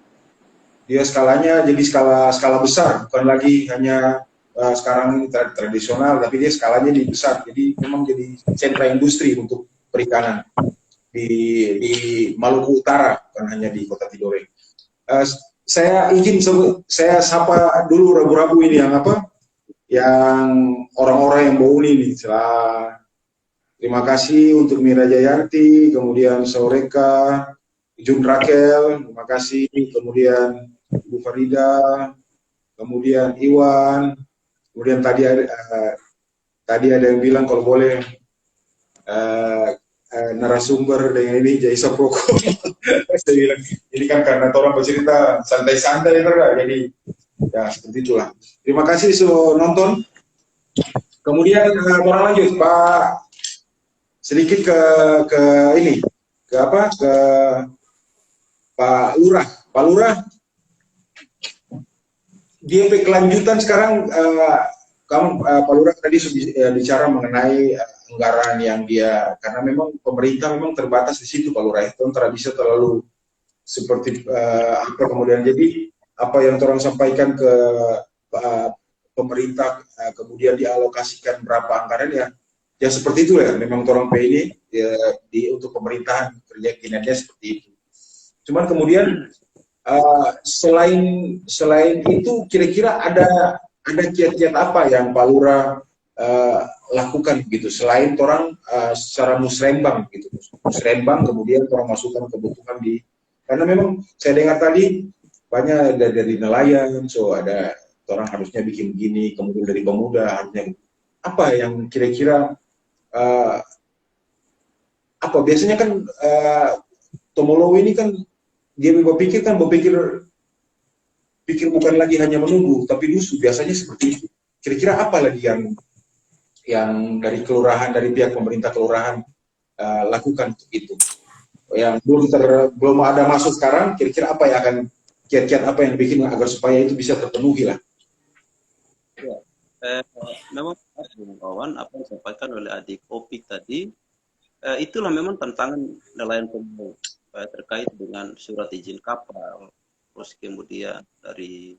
S1: Dia skalanya jadi skala besar, bukan lagi hanya sekarang ini tradisional, tapi dia skalanya jadi besar. Jadi memang jadi sentra industri untuk perikanan di Maluku Utara, bukan hanya di Kota Tidore. Saya saya sapa dulu rabu-rabu ini yang orang-orang yang bau ini. Terima kasih untuk Mira Jayanti, kemudian Saureka, Jun Rakel, terima kasih, kemudian Ibu Farida, kemudian Iwan, kemudian tadi ada yang bilang kalau boleh narasumber dengan ini Jaisa Proko. Saya bilang ini kan karena orang bercerita santai-santai jadi ya seperti itulah. Terima kasih sudah nonton. Kemudian orang lanjut Pak, sedikit ke Pak Lurah. Pak Lurah, DP kelanjutan sekarang Pak Lurah tadi bicara mengenai anggaran yang karena memang pemerintah memang terbatas di situ Pak Lurah, itu tidak bisa terlalu seperti kemudian jadi apa yang orang sampaikan ke pemerintah kemudian dialokasikan berapa anggaran ya seperti itu ya, memang orang ini untuk pemerintahan kerja kinerja seperti itu. Cuman kemudian selain itu kira-kira ada kiat-kiat apa yang Pak Lurah lakukan gitu selain orang secara musrembang gitu, musrembang kemudian orang masukkan kebutuhan karena memang saya dengar tadi banyak dari nelayan, ada orang harusnya bikin begini, kemudian dari pemuda harusnya apa yang kira-kira biasanya kan Tomolo ini kan dia berpikir bukan lagi hanya menunggu tapi lusuh, biasanya seperti itu. Kira-kira apa lagi yang dari kelurahan, dari pihak pemerintah kelurahan lakukan untuk itu yang belum ada masuk sekarang, kira-kira apa yang akan kiat-kiat apa yang bikin agar supaya itu bisa terpenuhi lah.
S2: Memang kawan apa yang disampaikan oleh adik Opik tadi, itulah memang tantangan nelayan Tomolo terkait dengan surat izin kapal, terus kemudian dari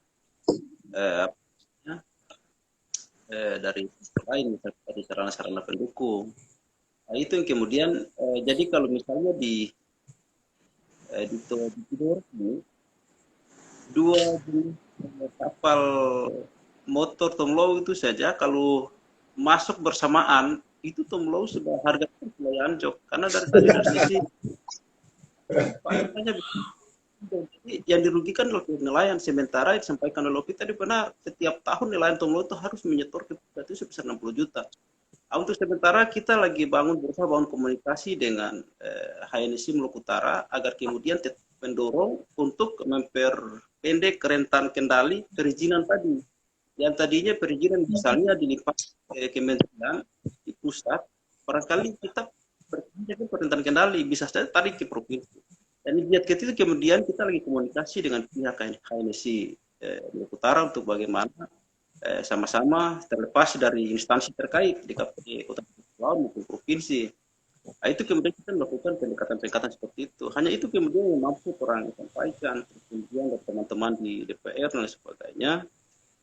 S2: dari lain misalnya dari sarana-sarana pendukung. Nah, itu yang kemudian jadi kalau misalnya di Tidore ini 2 kapal motor Tomlo itu saja kalau masuk bersamaan itu Tomlo sudah harga mulai anjlok karena dari sisi hanya jadi yang dirugikan oleh nelayan, sementara disampaikan oleh Lopi tadi benar, setiap tahun nelayan Tomlo itu harus menyetor ke kita itu sebesar 60 juta. Untuk sementara kita lagi berusaha bangun komunikasi dengan HNSI Maluku Utara agar kemudian tetap mendorong untuk memperpendek rentan kendali perizinan tadi. Yang tadinya perizinan misalnya dilipat kementerian di pusat, barangkali kita berpindah ke rentan kendali bisa saja tarik ke provinsi. Dan di itu kemudian kita lagi komunikasi dengan pihak HNSI Maluku Utara untuk bagaimana sama-sama terlepas dari instansi terkait di KPD Kota Kepulauan maupun provinsi Nah, itu kemudian kita melakukan pendekatan-pendekatan seperti itu. Hanya itu kemudian yang mampu orang sampaikan, kemudian dari teman-teman di DPR dan lain sebagainya.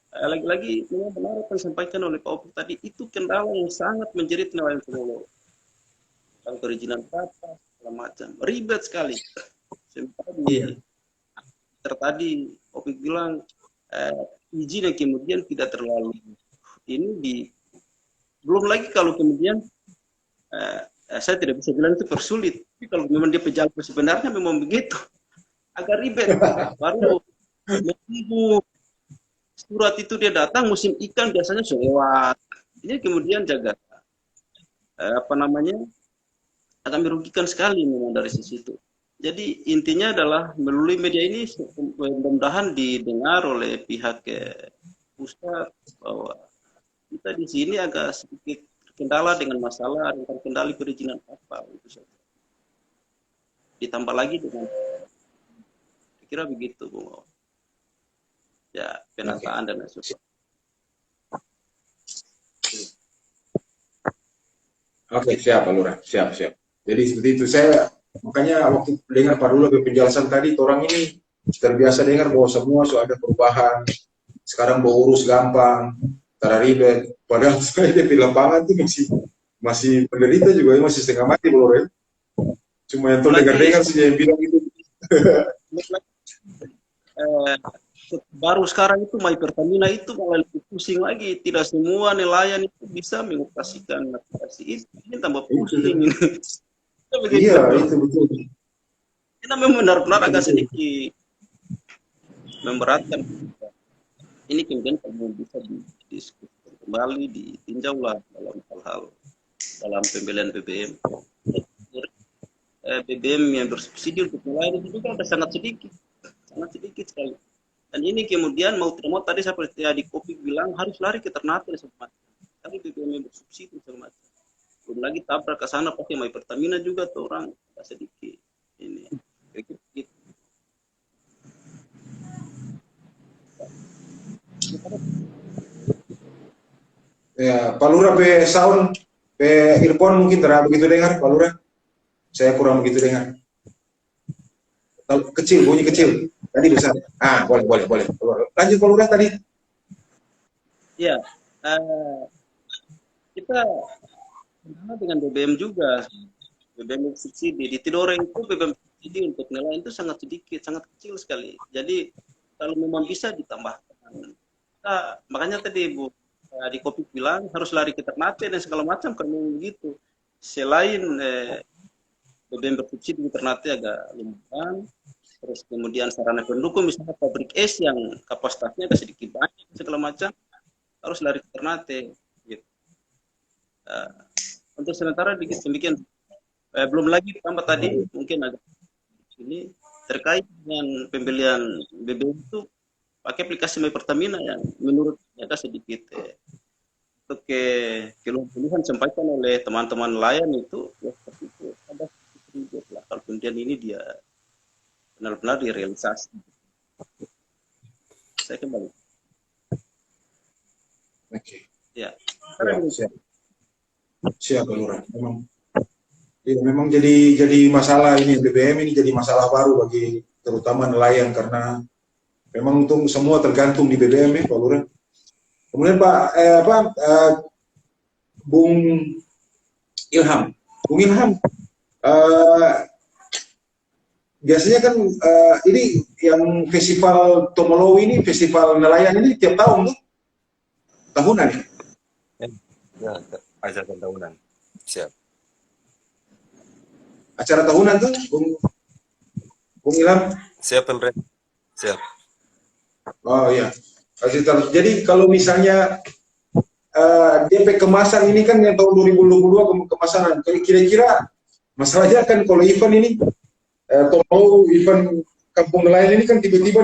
S2: Lagi-lagi memang benar apa yang disampaikan oleh Pak Opik tadi, itu kendala yang sangat menjerit nelayan Tomolo. Tentang perizinan kata, segala macam. Ribet sekali. Sementara tadi Opik bilang izin yang kemudian tidak terlalu ini belum lagi kalau kemudian saya tidak bisa bilang itu persulit, tapi kalau memang dia pejabat sebenarnya memang begitu, agak ribet. Baru menunggu surat itu dia datang, musim ikan biasanya sudah lewat. Ini kemudian jaga akan merugikan sekali memang dari sisi itu. Jadi intinya adalah melalui media ini mudah-mudahan didengar oleh pihak pusat bahwa kita di sini agak sedikit terkendala dengan masalah tentang kendali perizinan kapal itu saja. Ditambah lagi dengan kira begitu, Bu. Ya, penataan dan lain sebagainya.
S1: Oke, siap Pak Lurah, siap. Jadi seperti itu, saya makanya waktu dengar Pak Lurah penjelasan tadi, orang ini terbiasa dengar bahwa semua sudah ada perubahan, sekarang mau urus gampang, cara ribet, padahal saya di lapangan tuh masih penderita juga, masih setengah mati Pak Lurah. Cuma yang tuh dengar-dengar sih yang bilang itu.
S2: Baru sekarang itu My Pertamina itu malah lebih pusing lagi, tidak semua nelayan itu bisa mengoperasikan aplikasi itu, ini tambah pusing.
S1: Iya, itu betul.
S2: Kita memang benar-benar agak sedikit memberatkan. Ini kemudian kamu bisa didiskusikan kembali, ditinjau lah dalam hal-hal dalam pembelian BBM. BBM yang bersubsidi untuk nelayan itu juga ada sangat sedikit sekali. Dan ini kemudian mau tidak mau tadi seperti Adik Kopi bilang harus lari ke Ternate dan sebagainya. Tapi BBM yang bersubsidi segala macam. Belum lagi tabrak ke sana pakai My Pertamina juga tuh orang sedikit ini. Gitu.
S1: Ya, Pak Lurah pe sound pe earphone mungkin tidak begitu dengar Pak Lurah. Saya kurang begitu dengar. Kecil, bunyi kecil. Tadi besar. Boleh. Lanjut Pak Lurah tadi.
S2: Ya, kita dengan BBM juga. BBM subsidi di Tidore itu BBM subsidi untuk nelayan itu sangat sedikit, sangat kecil sekali. Jadi kalau memang bisa ditambahkan. Makanya tadi Bu di Kopi bilang harus lari ke Ternate dan segala macam karena begitu. Selain BBM bersubsidi di Ternate agak lumayan, terus kemudian sarana pendukung misalnya pabrik es yang kapasitasnya agak sedikit banyak segala macam harus lari ke Ternate. Gitu. Untuk sementara demikian. Belum lagi tambah tadi mungkin agak ini terkait dengan pembelian BBM itu pakai aplikasi My Pertamina yang menurutnya agak sedikit untuk keluhan sampaikan oleh teman-teman nelayan itu ya seperti itu ada sedikit lah kalau kemudian ini dia benar-benar direalisasi. Saya kembali.
S1: Oke.
S2: Ya.
S1: Siap Lurah. Memang jadi masalah ini BBM ini jadi masalah baru bagi terutama nelayan karena memang untuk semua tergantung di BBM ya Pak Lurah. Kemudian Bung Ilham, biasanya kan ini yang festival Tomolo ini festival nelayan ini tiap tahun tuh tahunan ya?
S3: Ya, ajaran tahunan. Siap.
S1: Acara tahunan tuh, Bung Ilham?
S3: Siap, Pemret. Siap.
S1: Oh iya. Jadi kalau misalnya DP kemasan ini kan yang tahun 2022 kemasan, kira-kira masalahnya kan kalau event ini, Tomolo event Kampung Nelayan ini kan tiba-tiba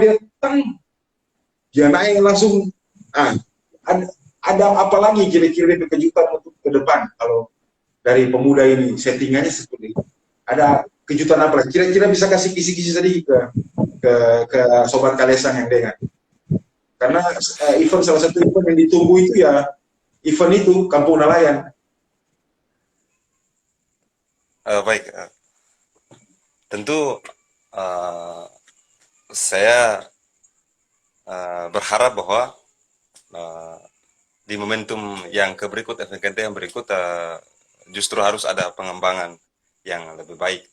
S1: dia naik langsung. Ada apa lagi kira-kira DP kejutan untuk ke depan kalau dari pemuda ini settingannya seperti itu? Ada kejutan apa lagi? Kira-kira bisa kasih kisi-kisi tadi ke sobat Kalesang yang dengar. Karena event salah satu event yang ditunggu itu ya event itu Kampung Nelayan.
S3: Baik, tentu uh, saya berharap bahwa uh, di momentum yang berikut, FKNT yang berikut, justru harus ada pengembangan yang lebih baik.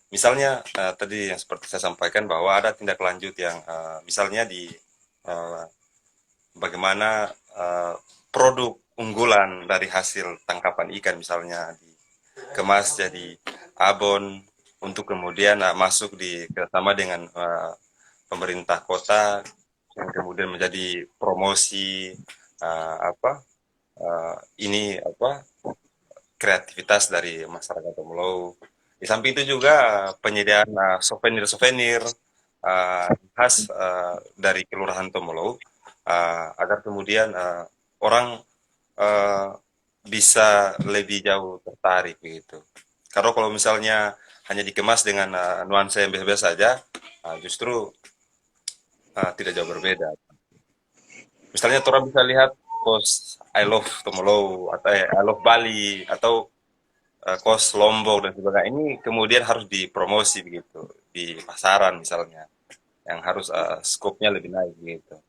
S3: Misalnya tadi yang seperti saya sampaikan bahwa ada tindak lanjut yang misalnya di uh, bagaimana produk unggulan dari hasil tangkapan ikan misalnya dikemas jadi abon untuk kemudian masuk di kerjasama dengan pemerintah kota yang kemudian menjadi promosi ini kreativitas dari masyarakat Tomolau. Di samping itu juga penyediaan souvenir-souvenir khas dari Kelurahan Tomolau agar kemudian orang bisa lebih jauh tertarik gitu. Karena kalau misalnya hanya dikemas dengan nuansa yang biasa-biasa saja, justru tidak jauh berbeda. Misalnya orang bisa lihat pos I love Tomolau atau I love Bali atau kos Lombok dan sebagainya, ini kemudian harus dipromosi begitu di pasaran misalnya, yang harus skopnya lebih naik gitu,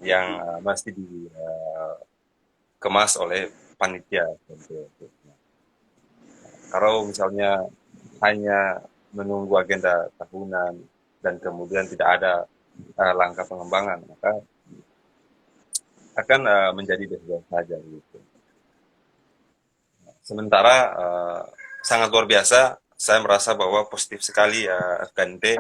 S3: yang mesti dikemas oleh panitia gitu. Kalau misalnya hanya menunggu agenda tahunan dan kemudian tidak ada langkah pengembangan, maka akan menjadi biasa saja gitu. Sementara sangat luar biasa, saya merasa bahwa positif sekali FKNT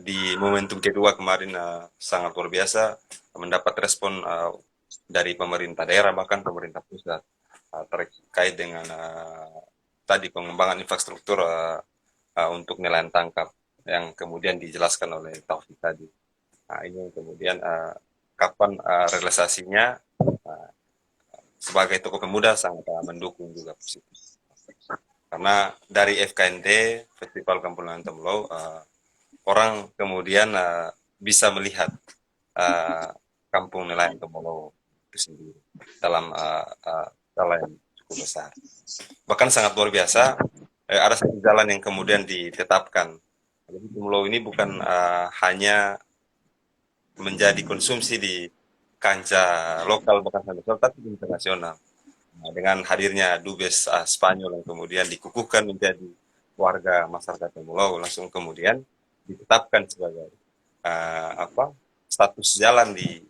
S3: di momentum kedua kemarin sangat luar biasa mendapat respon dari pemerintah daerah bahkan pemerintah pusat terkait dengan tadi pengembangan infrastruktur untuk nelayan tangkap yang kemudian dijelaskan oleh Taufik tadi. Nah, ini kemudian kapan realisasinya, sebagai tokoh pemuda sangat mendukung juga positif. Karena dari FKNT, Festival Kampung Nelayan Tomolau, orang kemudian bisa melihat Kampung Nelayan Tomolau itu sendiri dalam skala yang cukup besar. Bahkan sangat luar biasa, ada satu jalan yang kemudian ditetapkan. Jadi Tomolau ini bukan hanya menjadi konsumsi di kancah lokal bahkan nasional tapi internasional. Nah, dengan hadirnya dubes Spanyol yang kemudian dikukuhkan menjadi warga masyarakat Tomolau, langsung kemudian ditetapkan sebagai status jalan di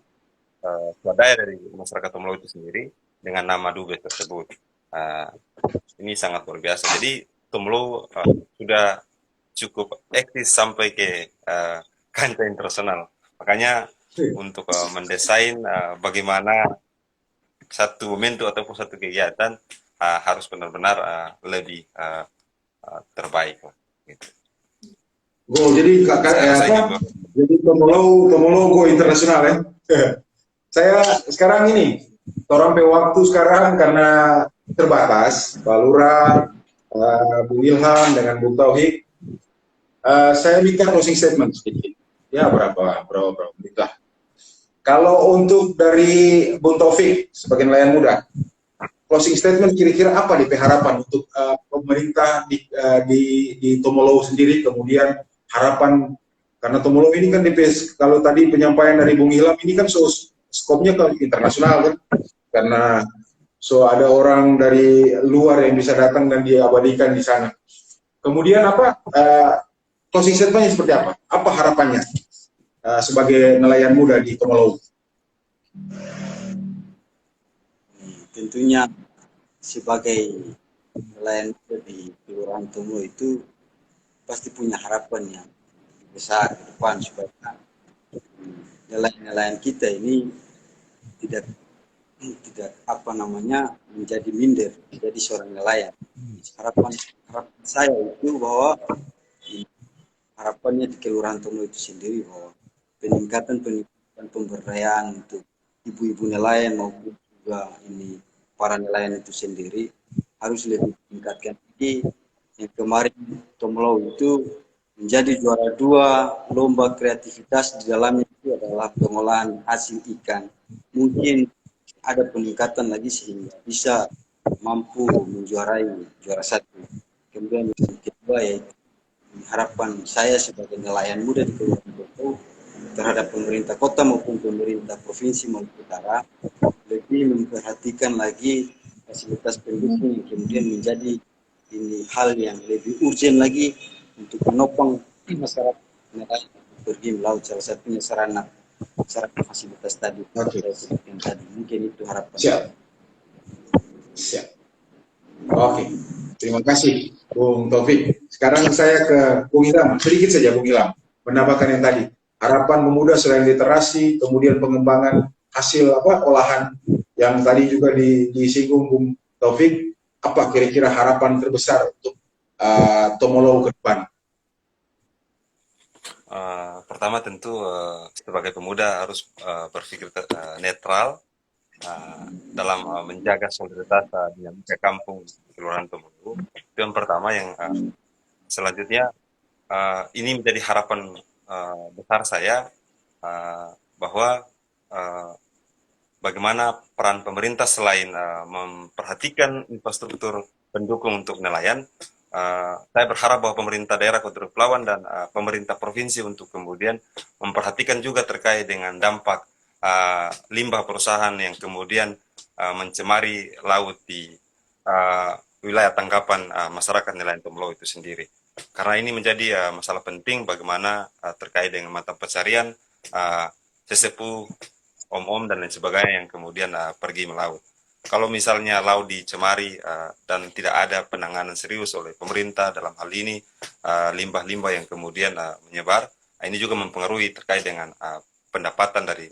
S3: swadaya dari masyarakat Tomolau itu sendiri dengan nama dubes tersebut. Ini sangat luar biasa. Jadi Tomolau sudah cukup eksis sampai ke kancah internasional. Makanya untuk mendesain bagaimana satu momentum ataupun satu kegiatan harus benar-benar lebih terbaik. Gitu.
S1: Jadi jadi Tomolau go internasional ya. Saya sekarang ini, orang pe waktu sekarang karena terbatas, Pak Lurah, Bu Ilham dengan Bu Tauhid, saya minta closing statement sedikit. Ya berapa menit lah. Kalau untuk dari Bung Taufik sebagai nelayan muda, closing statement kira-kira apa nih harapan untuk pemerintah di Tomolau sendiri, kemudian harapan karena Tomolau ini kan kalau tadi penyampaian dari Bung Ilham ini kan skopnya ke internasional kan, karena ada orang dari luar yang bisa datang dan diabadikan di sana. Kemudian apa closing statementnya seperti apa? Apa harapannya sebagai nelayan muda di Tomolau?
S4: Tentunya sebagai nelayan muda di Kelurahan Tomolau itu pasti punya harapan yang besar ke depan supaya nelayan-nelayan kita ini tidak menjadi minder menjadi seorang nelayan. Harapan saya itu bahwa harapannya di Kelurahan Tomolau itu sendiri bahwa peningkatan pemberdayaan untuk ibu-ibu nelayan maupun juga ini para nelayan itu sendiri harus lebih ditingkatkan. Jadi yang kemarin Tomolau itu menjadi juara 2 lomba kreativitas, di dalamnya itu adalah pengolahan hasil ikan. Mungkin ada peningkatan lagi sehingga bisa mampu menjuarai juara satu. Kemudian yang kedua yaitu harapan saya sebagai nelayan muda di Kabupaten Bogor terhadap pemerintah kota maupun pemerintah provinsi Maluku Utara lebih memperhatikan lagi fasilitas pendukung yang kemudian menjadi ini hal yang lebih urgent lagi untuk menopang masyarakat nelayan pergi melaut, salah satunya sarana fasilitas tadi.
S1: Oke.
S4: Saya sebutkan tadi. Mungkin itu harapan.
S1: Siap. Siap. Oke. Terima kasih, Bung Taufik. Sekarang saya ke Bung Ilham. Sedikit saja, Bung Ilham. Menambahkan yang tadi. Harapan pemuda selain literasi, kemudian pengembangan hasil olahan yang tadi juga disinggung Bung Taufik. Apa kira-kira harapan terbesar untuk Tomolow ke depan?
S3: Pertama tentu sebagai pemuda harus berpikir netral dalam menjaga soliditas dinamika kampung Kelurahan Tomolow. Itu yang pertama. Yang selanjutnya ini menjadi harapan besar saya bahwa bagaimana peran pemerintah selain memperhatikan infrastruktur pendukung untuk nelayan. Saya berharap bahwa pemerintah daerah Kota Kepulauan dan pemerintah provinsi untuk kemudian memperhatikan juga terkait dengan dampak limbah perusahaan yang kemudian mencemari laut di wilayah tangkapan masyarakat nelayan Tomolow itu sendiri. Karena ini menjadi masalah penting bagaimana terkait dengan mata pencarian sesepuh, om-om dan lain sebagainya yang kemudian pergi melaut. Kalau misalnya laut dicemari dan tidak ada penanganan serius oleh pemerintah dalam hal ini, limbah-limbah yang kemudian menyebar, ini juga mempengaruhi terkait dengan pendapatan dari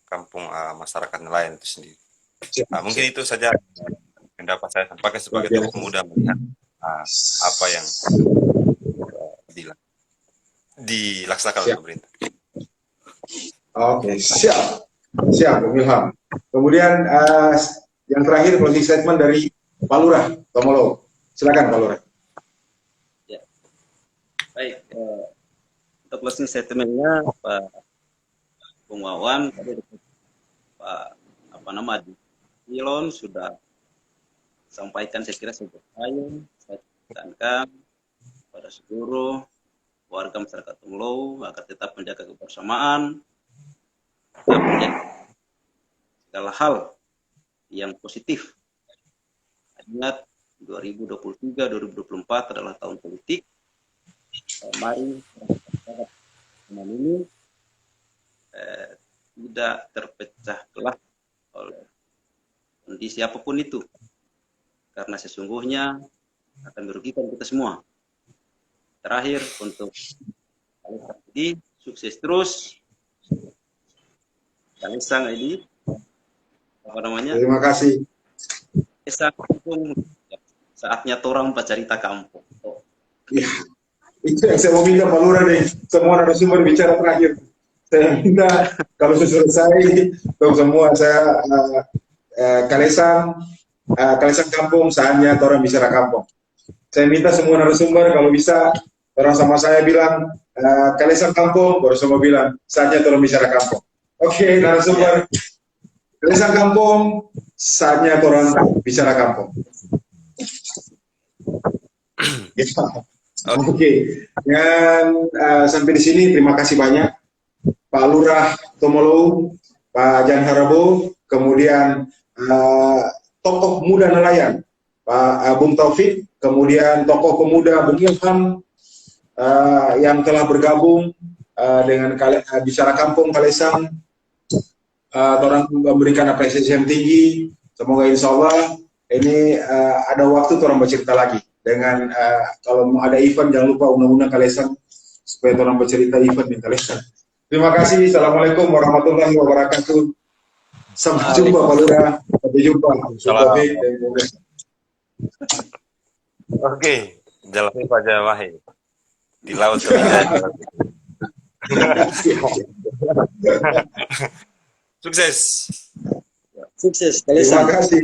S3: kampung masyarakat nelayan itu sendiri. Mungkin itu saja pendapat saya sampaikan sebagai tokoh muda melihat apa yang dilaksanakan oleh pemerintah.
S1: Oke, siap. Siap, Bung Ilham. Kemudian yang terakhir closing statement dari Pak Lurah Tomolow. Silakan Pak Lurah.
S2: Ya. Baik, untuk closing statementnya Pak Bung Wawan, Pak Ilon sudah sampaikan saya kira sebagai saya tekankan pada seluruh warga masyarakat Tomolow agar tetap menjaga kebersamaan, tetap menjaga segala hal yang positif. Ingat 2023-2024 adalah tahun politik. Mari teman ini tidak terpecah belah oleh kondisi apapun itu, karena sesungguhnya akan merugikan kita semua. Terakhir untuk kali sukses terus. Kalisang ini
S1: Terima kasih.
S2: Saatnya orang bercerita kampung.
S1: Ya, itu yang saya mau minta Pak Lurah nih. Semua narasumber bicara terakhir. Saya minta kalau sudah selesai, semua saya Kalisang kampung, saatnya orang bicara kampung. Saya minta semua narasumber kalau bisa orang sama saya bilang Kalisang kampung, baru semua bilang saatnya orang bicara kampung. Oke, narasumber. Kalisang kampung, saatnya orang bicara kampung. Oke. Dan sampai di sini terima kasih banyak Pak Lurah Tomolow, Pak Jan Harabo, kemudian tokoh muda nelayan Pak Bung Taufik, kemudian tokoh pemuda Bung Ilham yang telah bergabung dengan bicara kampung Kalisang. Orang memberikan apresiasi yang tinggi. Semoga insya Allah ini ada waktu orang bercerita lagi dengan kalau mau ada event jangan lupa undang-undang Kalisang supaya orang bercerita event di Kalisang. Terima kasih. Assalamualaikum warahmatullahi wabarakatuh. Sampai jumpa Pak Lurah. Sampai jumpa.
S3: Oke, jalan Pak Jamahi di laut. Sukses.
S4: Sukses.
S1: Terima kasih.